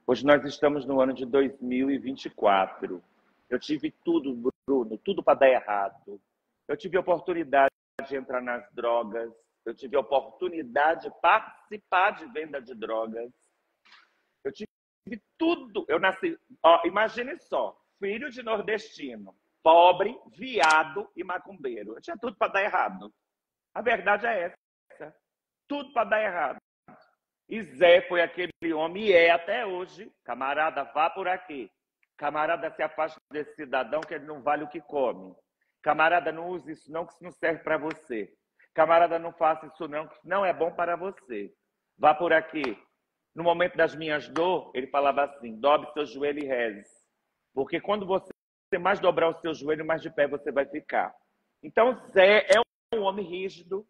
hoje nós estamos no ano de 2024. Eu tive tudo, Bruno, tudo para dar errado. Eu tive a oportunidade de entrar nas drogas. Eu tive a oportunidade de participar de venda de drogas. Eu tive tudo. Eu nasci, imagine só, filho de nordestino, pobre, viado e macumbeiro. Eu tinha tudo para dar errado. A verdade é essa. Tudo para dar errado. E Zé foi aquele homem, e é até hoje. Camarada, vá por aqui. Camarada, se afaste desse cidadão que ele não vale o que come. Camarada, não use isso não, que isso não serve para você. Camarada, não faça isso não, que isso não é bom para você. Vá por aqui. No momento das minhas dores, ele falava assim, dobre seu joelho e reze. Porque quando você mais dobrar o seu joelho, mais de pé você vai ficar. Então, Zé é um homem rígido,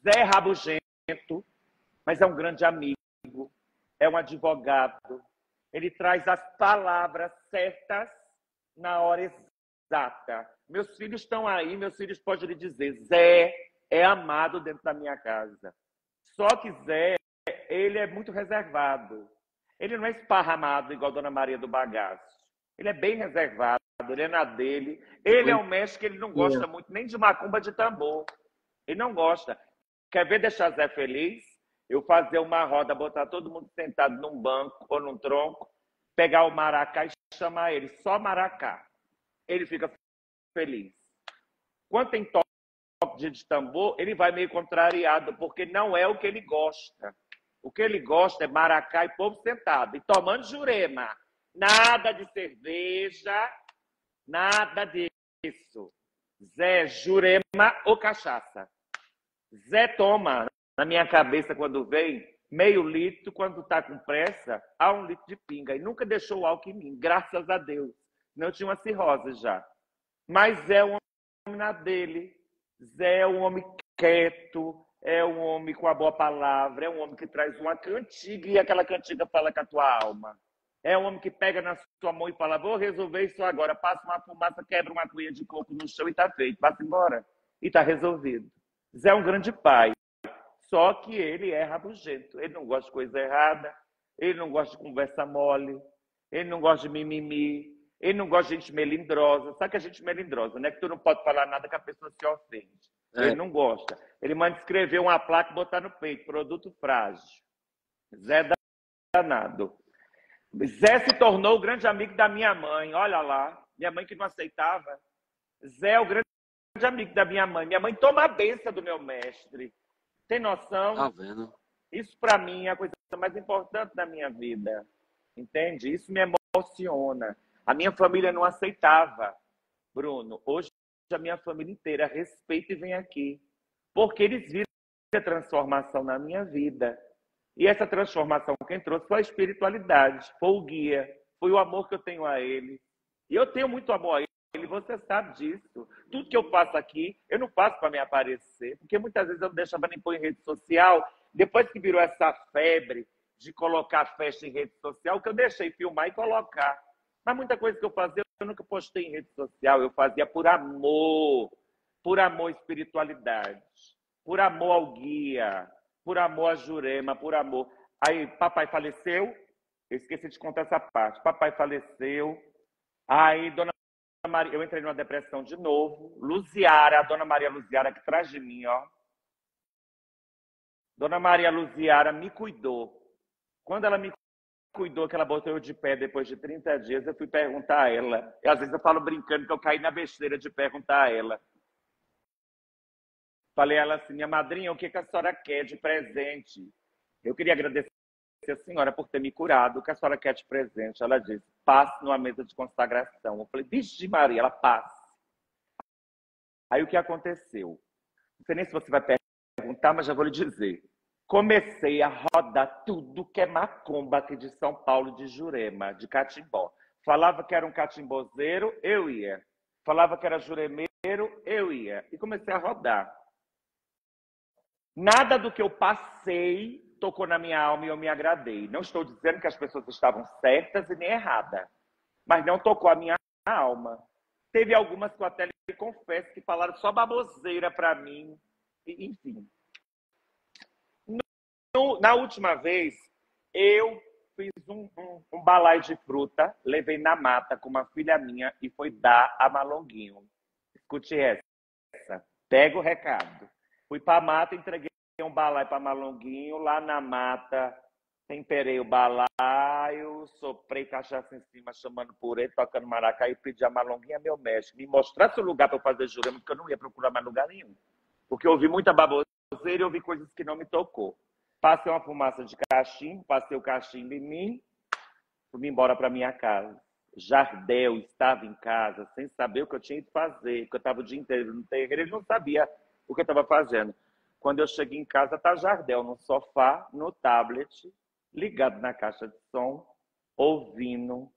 Zé é rabugento, mas é um grande amigo, é um advogado. Ele traz as palavras certas na hora exata. Meus filhos estão aí, meus filhos podem lhe dizer, Zé é amado dentro da minha casa. Só que Zé, ele é muito reservado. Ele não é esparramado igual a Dona Maria do Bagaço. Ele é bem reservado, ele é na dele. Ele é um mestre que ele não gosta muito nem de macumba de tambor. Ele não gosta. Quer ver deixar Zé feliz? Eu fazer uma roda, botar todo mundo sentado num banco ou num tronco, pegar o maracá e chamar ele, só maracá. Ele fica feliz. Quando tem toque de tambor, ele vai meio contrariado, porque não é o que ele gosta. O que ele gosta é maracá e povo sentado, e tomando Jurema. Nada de cerveja, nada disso. Zé, Jurema ou cachaça. Zé toma, na minha cabeça, quando vem, meio litro, quando está com pressa, há 1 litro de pinga. E nunca deixou o álcool em mim, graças a Deus. Não tinha uma cirrose já. Mas Zé é um homem na dele. Zé é um homem quieto, é um homem com a boa palavra, é um homem que traz uma cantiga e aquela cantiga fala com a tua alma. É um homem que pega na sua mão e fala, vou resolver isso agora. Passa uma fumaça, quebra uma cuia de coco no chão e está feito. Passa embora. E está resolvido. Zé é um grande pai. Só que ele é rabugento. Ele não gosta de coisa errada. Ele não gosta de conversa mole. Ele não gosta de mimimi. Ele não gosta de gente melindrosa. Sabe que a gente melindrosa, né? Que tu não pode falar nada que a pessoa se ofende. Ele não gosta. Ele manda escrever uma placa e botar no peito. Produto frágil. Zé danado. Zé se tornou o grande amigo da minha mãe. Olha lá. Minha mãe que não aceitava. Zé é o grande amigo da minha mãe. Minha mãe toma a benção do meu mestre. Tem noção? Tá vendo? Isso para mim é a coisa mais importante da minha vida. Entende? Isso me emociona. A minha família não aceitava, Bruno. Hoje a minha família inteira respeita e vem aqui. Porque eles viram a transformação na minha vida. E essa transformação quem trouxe foi a espiritualidade, foi o guia, foi o amor que eu tenho a ele. E eu tenho muito amor a ele, você sabe disso. Tudo que eu faço aqui, eu não faço para me aparecer. Porque muitas vezes eu deixava nem pôr em rede social. Depois que virou essa febre de colocar festa em rede social, que eu deixei filmar e colocar. Mas muita coisa que eu fazia, eu nunca postei em rede social. Eu fazia por amor à espiritualidade, por amor ao guia, por amor a Jurema, por amor. Aí, papai faleceu, eu esqueci de contar essa parte. Papai faleceu, aí Dona Maria, eu entrei numa depressão de novo. Luziara, a Dona Maria Luziara que atrás de mim, ó. Dona Maria Luziara me cuidou. Quando ela me cuidou, que ela botou eu de pé depois de 30 dias, eu fui perguntar a ela. E às vezes eu falo brincando que eu caí na besteira de perguntar a ela. Falei a ela assim, minha madrinha, o que a senhora quer de presente? Eu queria agradecer a senhora por ter me curado. O que a senhora quer de presente? Ela disse, passe numa mesa de consagração. Eu falei, vixe Maria, ela passe. Aí o que aconteceu? Não sei nem se você vai perguntar, mas já vou lhe dizer. Comecei a rodar tudo que é macumba aqui de São Paulo, de Jurema, de catimbó. Falava que era um catimbozeiro, eu ia. Falava que era juremeiro, eu ia. E comecei a rodar. Nada do que eu passei tocou na minha alma e eu me agradei. Não estou dizendo que as pessoas estavam certas e nem erradas, mas não tocou a minha alma. Teve algumas que eu até lhe confesso que falaram só baboseira para mim. Enfim. Na última vez, eu fiz um balaio de fruta, levei na mata com uma filha minha e foi dar a Malonguinho. Escute essa. Pega o recado. Fui para a mata, entreguei um balaio para Malonguinho. Lá na mata, temperei o balaio, soprei cachaça em cima, chamando purê, tocando maracá e pedi a Malonguinho, meu mestre, me mostrasse o lugar para eu fazer Jurema, porque eu não ia procurar mais lugar nenhum. Porque eu ouvi muita baboseira e ouvi coisas que não me tocou. Passei uma fumaça de cachimbo, passei o cachimbo em mim, fui embora para minha casa. Jardel estava em casa, sem saber o que eu tinha ido fazer, porque eu estava o dia inteiro no terreiro, ele não sabia o que eu estava fazendo. Quando eu cheguei em casa, está Jardel no sofá, no tablet, ligado na caixa de som, ouvindo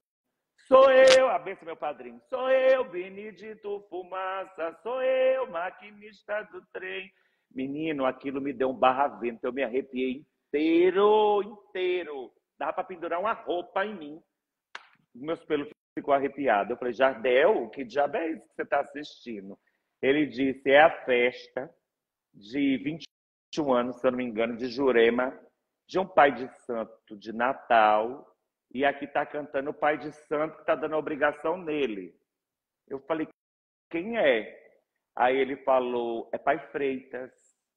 Sou eu, a benção, meu padrinho. Sou eu, Benedito Fumaça. Sou eu, maquinista do trem. Menino, aquilo me deu um barra-vento. Eu me arrepiei inteiro. Dava para pendurar uma roupa em mim. Meus pelos ficou arrepiado. Eu falei, Jardel, que diabo é isso que você está assistindo? Ele disse, é a festa de 21 anos, se eu não me engano, de Jurema, de um pai de santo de Natal. E aqui está cantando o pai de santo que está dando a obrigação nele. Eu falei, quem é? Aí ele falou, é Pai Freitas.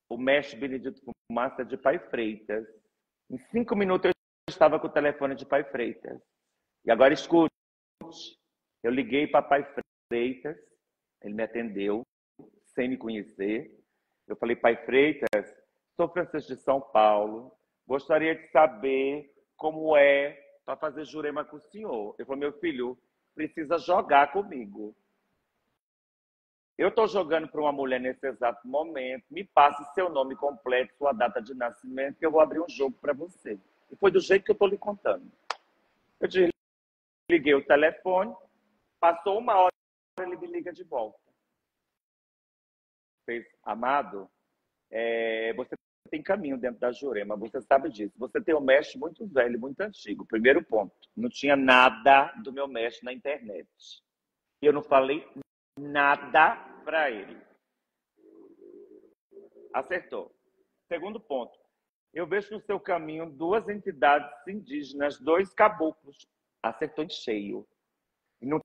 O mestre Benedito Fumaça é de Pai Freitas. Em 5 minutos eu estava com o telefone de Pai Freitas. E agora escute. Eu liguei para Pai Freitas. Ele me atendeu, sem me conhecer. Eu falei, Pai Freitas, sou Francisco de São Paulo. Gostaria de saber como é para fazer Jurema com o senhor. Eu falei, meu filho, precisa jogar comigo. Eu estou jogando para uma mulher nesse exato momento. Me passe seu nome completo, sua data de nascimento, que eu vou abrir um jogo para você. E foi do jeito que eu estou lhe contando. Eu desliguei o telefone, passou 1 hora, ele me liga de volta. Fez, amado, você tem caminho dentro da Jurema, você sabe disso. Você tem um mestre muito velho, muito antigo. Primeiro ponto, não tinha nada do meu mestre na internet. E eu não falei nada para ele. Acertou. Segundo ponto, eu vejo no seu caminho 2 entidades indígenas, 2 caboclos. Acertou em cheio. E não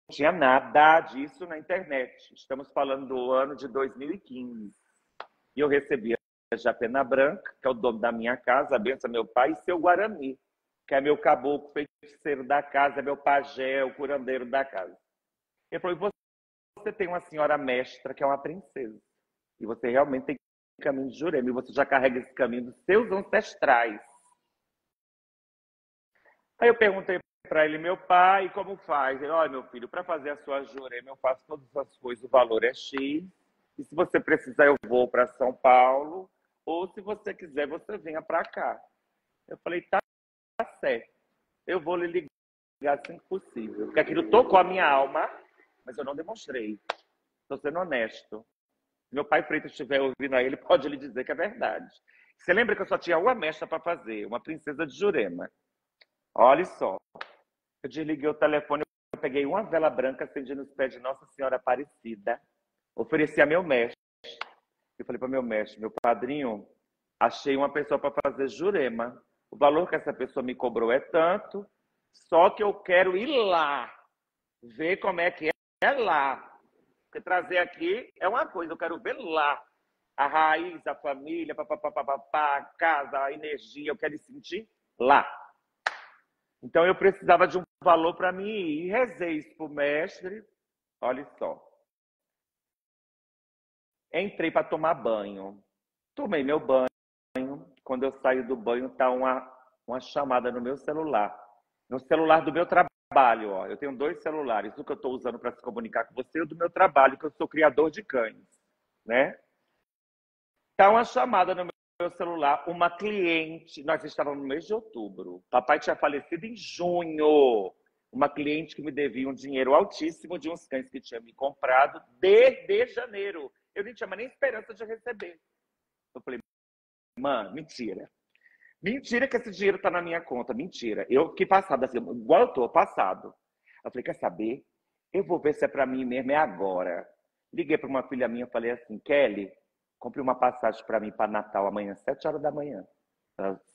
tinha nada disso na internet. Estamos falando do ano de 2015. E eu recebi a Japena Branca, que é o dono da minha casa, a benção meu pai, e seu Guarani, que é meu caboclo feiticeiro da casa, é meu pajé, o curandeiro da casa. Ele falou, você tem uma senhora mestra, que é uma princesa. E você realmente tem caminho de Jurema. E você já carrega esse caminho dos seus ancestrais. Aí eu perguntei para ele, meu pai, como faz? Ele, olha, meu filho, para fazer a sua Jurema, eu faço todas as coisas, o valor é X. E se você precisar, eu vou para São Paulo. Ou se você quiser, você venha para cá. Eu falei, tá certo. Eu vou lhe ligar assim que possível. Porque aquilo tocou a minha alma, mas eu não demonstrei. Estou sendo honesto. Se meu pai Freitas estiver ouvindo aí, ele pode lhe dizer que é verdade. Você lembra que eu só tinha uma mestra para fazer, uma princesa de Jurema. Olha só. Eu desliguei o telefone, eu peguei uma vela branca, acendi nos pés de Nossa Senhora Aparecida, ofereci a meu mestre. Eu falei para meu mestre, meu padrinho, achei uma pessoa para fazer Jurema. O valor que essa pessoa me cobrou é tanto, só que eu quero ir lá, ver como é que é lá. Porque trazer aqui é uma coisa, eu quero ver lá. A raiz, a família, a casa, a energia, eu quero sentir lá. Então eu precisava de um valor para mim ir. E rezei isso para o mestre. Olha só. Entrei para tomar banho. Tomei meu banho. Quando eu saio do banho, está uma chamada no meu celular. No celular do meu trabalho. Ó. Eu tenho 2 celulares. O que eu estou usando para se comunicar com você e o do meu trabalho, que eu sou criador de cães. Né? Está uma chamada no meu celular. Uma cliente. Nós estávamos no mês de outubro. Papai tinha falecido em junho. Uma cliente que me devia um dinheiro altíssimo de uns cães que tinha me comprado desde janeiro. Eu não tinha mais nem esperança de receber. Eu falei, mano, mentira. Mentira que esse dinheiro está na minha conta. Mentira. Eu fiquei passado assim, igual eu estou, passado. Eu falei, quer saber? Eu vou ver se é para mim mesmo, é agora. Liguei para uma filha minha, falei assim, Kelly, compre uma passagem para mim para Natal amanhã, 7 horas da manhã.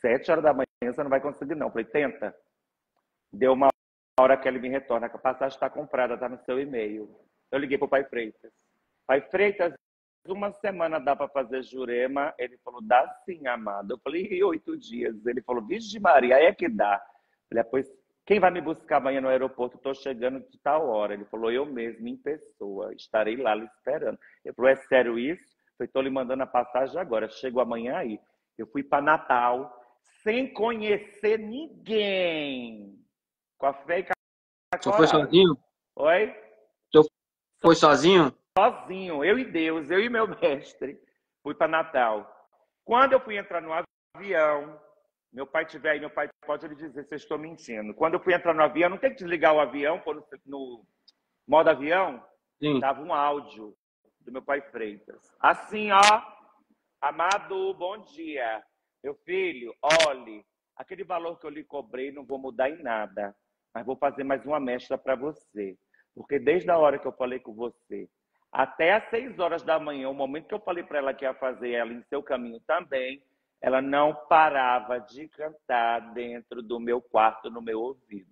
7 horas da manhã você não vai conseguir não. Eu falei, tenta. Deu uma hora que ele me retorna, que a passagem está comprada, está no seu e-mail. Eu liguei para o Pai Freitas. Pai Freitas, 1 semana dá para fazer Jurema? Ele falou, dá sim, amado. Eu falei, e 8 dias? Ele falou, Virgem Maria, aí é que dá. Eu falei, pois quem vai me buscar amanhã no aeroporto? Estou chegando de tal hora. Ele falou, eu mesmo, em pessoa, estarei lá lhe esperando. Ele falou, é sério isso? Eu estou lhe mandando a passagem agora, chego amanhã aí. Eu fui para Natal, sem conhecer ninguém. Com a fé e com a Você foi coragem. sozinho? Oi? Você foi sozinho? Sozinho, eu e Deus, eu e meu mestre. Fui para Natal. Quando eu fui entrar no avião, meu pai estiver aí, meu pai pode me dizer se eu estou mentindo. Quando eu fui entrar no avião, não tem que desligar o avião, pôr no modo avião, Sim. tava um áudio do meu pai Freitas. Assim, ó, amado, bom dia. Meu filho, olhe, aquele valor que eu lhe cobrei não vou mudar em nada, mas vou fazer mais uma mestra para você. Porque desde a hora que eu falei com você, até às 6 horas da manhã, o momento que eu falei para ela que ia fazer ela em seu caminho também, ela não parava de cantar dentro do meu quarto, no meu ouvido.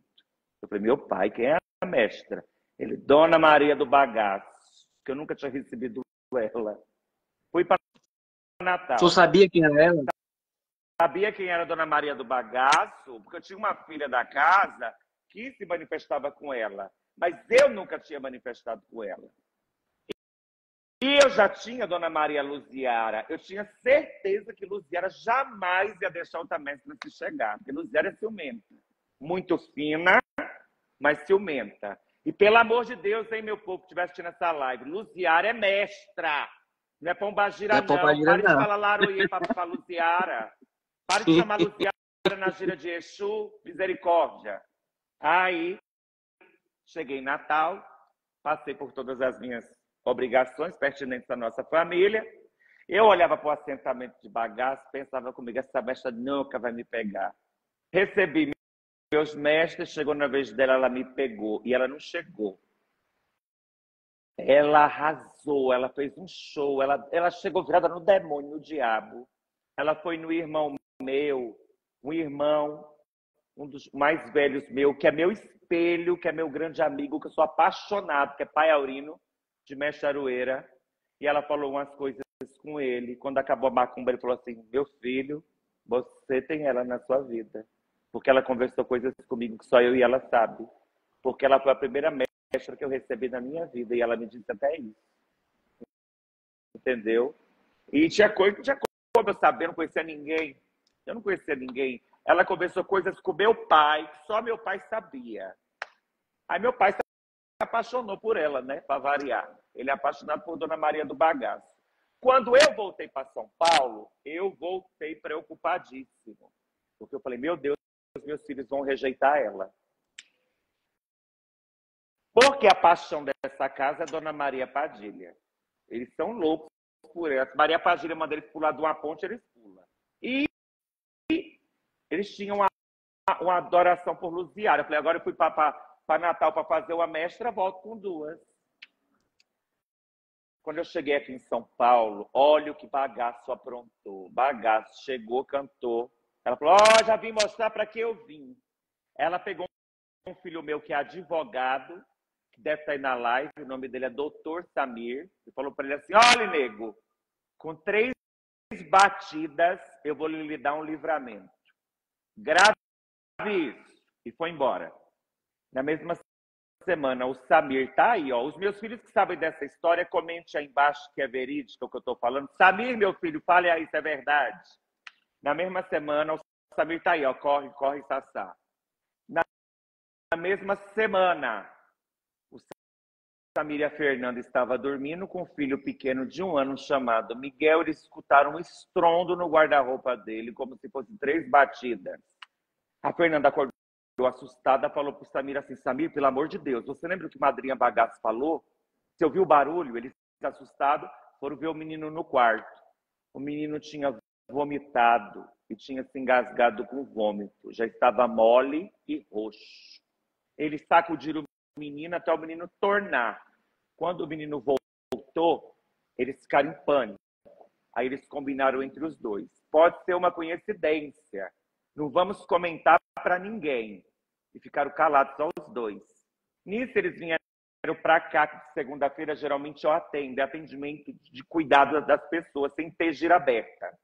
Eu falei, meu pai, quem é a mestra? Ele, Dona Maria do Bagaço, que eu nunca tinha recebido ela. Fui para Natal. Tu sabia quem era ela? Sabia quem era a Dona Maria do Bagaço, porque eu tinha uma filha da casa que se manifestava com ela, mas eu nunca tinha manifestado com ela. E eu já tinha a Dona Maria Luziara. Eu tinha certeza que Luziara jamais ia deixar o Tamestre se chegar, porque Luziara é ciumenta. Muito fina, mas ciumenta. E pelo amor de Deus, hein, meu povo, que estiver assistindo essa live, Luziara é mestra. Não é Pombagira, não. Pare de falar laroie para Luziara. Pare de chamar Luziara na gira de Exu. Misericórdia. Aí, cheguei em Natal, passei por todas as minhas obrigações pertinentes à nossa família. Eu olhava para o assentamento de bagaço, pensava comigo, essa mestra nunca vai me pegar. Recebi meus mestres, chegou na vez dela, ela me pegou. E ela não chegou. Ela arrasou, ela fez um show, ela chegou virada no demônio, no diabo. Ela foi no irmão meu, um dos mais velhos meu, que é meu espelho, que é meu grande amigo, que eu sou apaixonado, que é Pai Aurino, de Mestre Aroeira. E ela falou umas coisas com ele. Quando acabou a macumba, ele falou assim, meu filho, você tem ela na sua vida. Porque ela conversou coisas comigo que só eu e ela sabe. Porque ela foi a primeira mestra que eu recebi na minha vida. E ela me disse até isso. Entendeu? E tinha coisa como eu sabia, eu não conhecia ninguém. Eu não conhecia ninguém. Ela conversou coisas com meu pai, que só meu pai sabia. Aí meu pai se apaixonou por ela, né? Para variar. Ele é apaixonado por Dona Maria do Bagaço. Quando eu voltei para São Paulo, eu voltei preocupadíssimo. Porque eu falei, meu Deus, meus filhos vão rejeitar ela. Porque a paixão dessa casa é Dona Maria Padilha. Eles são loucos por ela. Maria Padilha manda eles pular de uma ponte, eles pulam. E eles tinham uma adoração por Luziara. Eu falei, agora eu fui para Natal para fazer uma mestra, volto com 2. Quando eu cheguei aqui em São Paulo, olha o que Bagaço aprontou. Bagaço chegou, cantou. Ela falou, já vim mostrar para que eu vim. Ela pegou um filho meu que é advogado, que deve estar aí na live, o nome dele é Dr. Samir, e falou para ele assim, olha, nego, com 3 batidas eu vou lhe dar um livramento. Grave isso. E foi embora. Na mesma semana, o Samir tá aí, ó. Os meus filhos que sabem dessa história, comente aí embaixo que é verídico o que eu tô falando. Samir, meu filho, fale aí se é verdade. Na mesma semana, o Samir tá aí, ó. Corre, corre, Sassá. Na mesma semana, o Samir e a Fernanda estavam dormindo com um filho pequeno de 1 ano chamado Miguel. Eles escutaram um estrondo no guarda-roupa dele, como se fossem 3 batidas. A Fernanda acordou assustada, falou para o Samir assim, Samir, pelo amor de Deus, você lembra o que Madrinha Bagaço falou? Você ouviu o barulho? Eles, assustados, foram ver o menino no quarto. O menino tinha vomitado e tinha se engasgado com vômito. Já estava mole e roxo. Eles sacudiram o menino até o menino tornar. Quando o menino voltou, eles ficaram em pânico. Aí eles combinaram entre os dois. Pode ser uma coincidência. Não vamos comentar para ninguém. E ficaram calados só os 2. Nisso, eles vieram para cá, que de segunda-feira, geralmente eu atendo. É atendimento de cuidado das pessoas, sem ter gira aberta.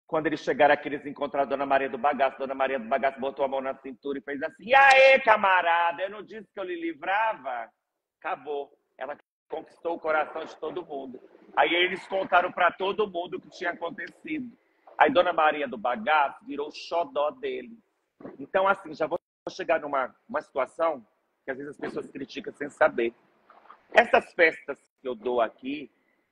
Quando eles chegaram aqui, eles encontraram a Dona Maria do Bagaço. Dona Maria do Bagaço botou a mão na cintura e fez assim, e aí, camarada, eu não disse que eu lhe livrava? Acabou. Ela conquistou o coração de todo mundo. Aí eles contaram para todo mundo o que tinha acontecido. Aí Dona Maria do Bagaço virou o xodó dele. Então, assim, já vou chegar numa situação que às vezes as pessoas criticam sem saber. Essas festas que eu dou aqui,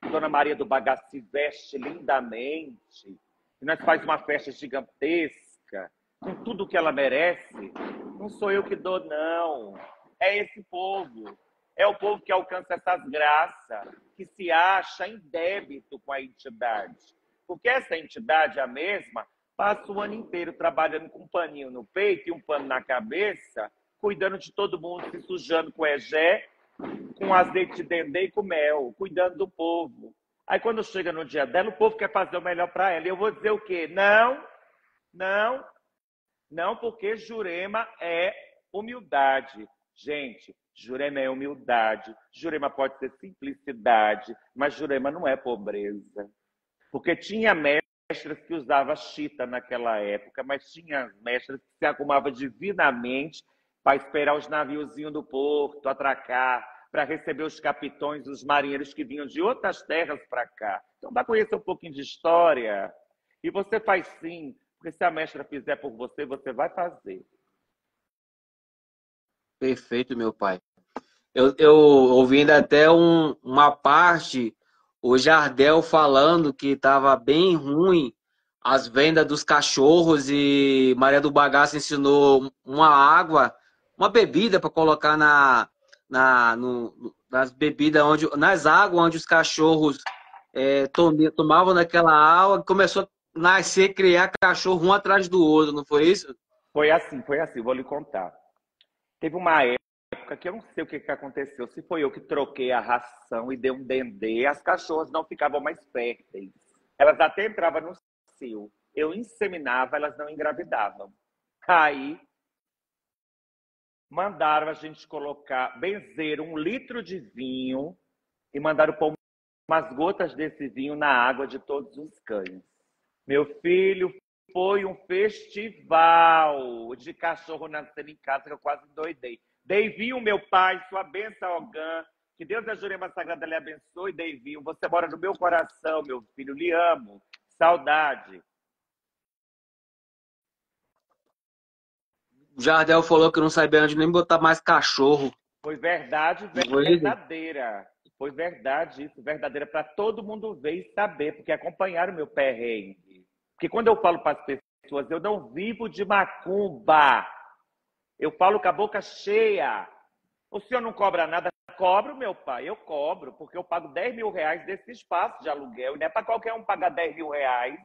Dona Maria do Bagaço se veste lindamente, e nós faz uma festa gigantesca, com tudo que ela merece, não sou eu que dou, não. É esse povo. É o povo que alcança essas graças, que se acha em débito com a entidade. Porque essa entidade, a mesma, passa o ano inteiro trabalhando com um paninho no peito e um pano na cabeça, cuidando de todo mundo, se sujando com egé, com azeite de dendê e com mel, cuidando do povo. Aí quando chega no dia dela, o povo quer fazer o melhor para ela. E eu vou dizer o quê? Não, não, não, porque Jurema é humildade. Gente, Jurema é humildade. Jurema pode ser simplicidade, mas Jurema não é pobreza. Porque tinha mestras que usavam chita naquela época, mas tinha mestras que se arrumavam divinamente para esperar os naviozinhos do porto atracar, para receber os capitões, os marinheiros que vinham de outras terras para cá. Então, vai conhecer um pouquinho de história. E você faz sim, porque se a mestra fizer por você, você vai fazer. Perfeito, meu pai. Eu ouvi ainda até uma parte, o Jardel falando que estava bem ruim as vendas dos cachorros e Maria do Bagaço ensinou uma água, uma bebida para colocar nas bebidas, nas águas onde os cachorros tomavam naquela água, começou a nascer, criar cachorro um atrás do outro, não foi isso? Foi assim, vou lhe contar. Teve uma época que eu não sei o que aconteceu, se foi eu que troquei a ração e dei um dendê, as cachorras não ficavam mais férteis. Elas até entravam no cio. Eu inseminava, elas não engravidavam. Aí, mandaram a gente benzer 1 litro de vinho e mandaram pôr umas gotas desse vinho na água de todos os cães. Meu filho, foi um festival de cachorro nascendo em casa que eu quase endoidei. Dei vinho, meu pai, sua bênção, Ogã. Que Deus da Jurema Sagrada lhe abençoe, dei vinho. Você mora no meu coração, meu filho. Lhe amo. Saudade. O Jardel falou que não sabia onde nem botar mais cachorro. Foi verdade verdadeira. Foi verdade isso, verdadeira, para todo mundo ver e saber, porque acompanharam o meu perrengue. Porque quando eu falo para as pessoas, eu não vivo de macumba. Eu falo com a boca cheia. O senhor não cobra nada? Cobro, meu pai, eu cobro, porque eu pago 10 mil reais desse espaço de aluguel. E não é para qualquer um pagar 10 mil reais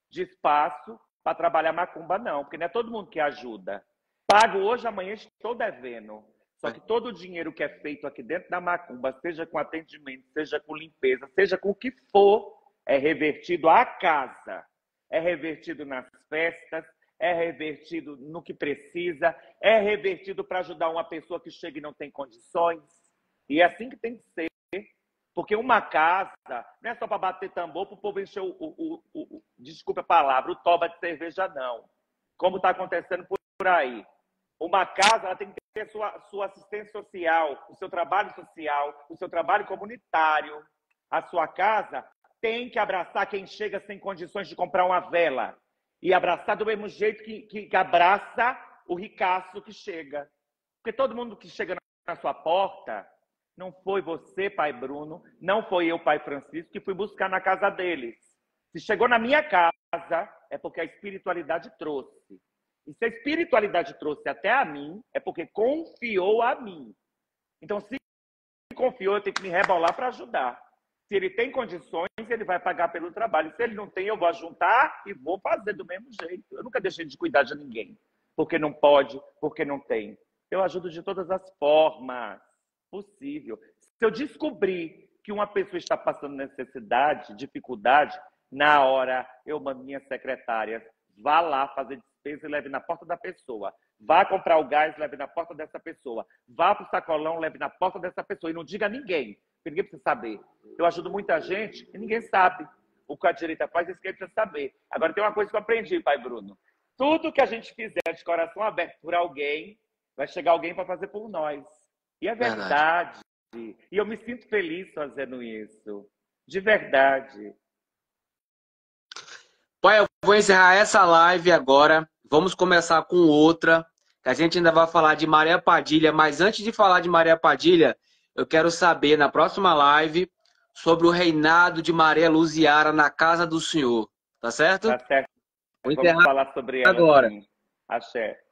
de espaço para trabalhar macumba, não, porque não é todo mundo que ajuda. Pago hoje, amanhã estou devendo. Só que todo o dinheiro que é feito aqui dentro da macumba, seja com atendimento, seja com limpeza, seja com o que for, é revertido à casa. É revertido nas festas, é revertido no que precisa, é revertido para ajudar uma pessoa que chega e não tem condições. E é assim que tem que ser. Porque uma casa não é só para bater tambor para o povo encher desculpa a palavra, o toba de cerveja, não. Como está acontecendo por aí. Uma casa ela tem que ter sua assistência social, o seu trabalho social, o seu trabalho comunitário. A sua casa tem que abraçar quem chega sem condições de comprar uma vela. E abraçar do mesmo jeito que abraça o ricaço que chega. Porque todo mundo que chega na sua porta, não foi você, pai Bruno, não foi eu, pai Francisco, que fui buscar na casa deles. Se chegou na minha casa, é porque a espiritualidade trouxe. E se a espiritualidade trouxe até a mim, é porque confiou a mim. Então, se confiou, eu tenho que me rebolar para ajudar. Se ele tem condições, ele vai pagar pelo trabalho. Se ele não tem, eu vou juntar e vou fazer do mesmo jeito. Eu nunca deixei de cuidar de ninguém. Porque não pode, porque não tem. Eu ajudo de todas as formas possível. Se eu descobrir que uma pessoa está passando necessidade, dificuldade, na hora eu mando minha secretária, vá lá fazer despesa e leve na porta da pessoa. Vá comprar o gás, leve na porta dessa pessoa. Vá para o sacolão, leve na porta dessa pessoa. E não diga a ninguém, porque ninguém precisa saber. Eu ajudo muita gente e ninguém sabe. O que a direita faz, isso que ele precisa saber. Agora tem uma coisa que eu aprendi, pai Bruno. Tudo que a gente fizer de coração aberto por alguém, vai chegar alguém para fazer por nós. E é verdade. E eu me sinto feliz fazendo isso. De verdade. Pai, eu vou encerrar essa live agora. Vamos começar com outra, que a gente ainda vai falar de Maria Padilha. Mas antes de falar de Maria Padilha, eu quero saber, na próxima live, sobre o reinado de Maria Luziara na casa do Senhor. Tá certo? Tá certo. Vou Vamos falar sobre ela agora. sim. Axé.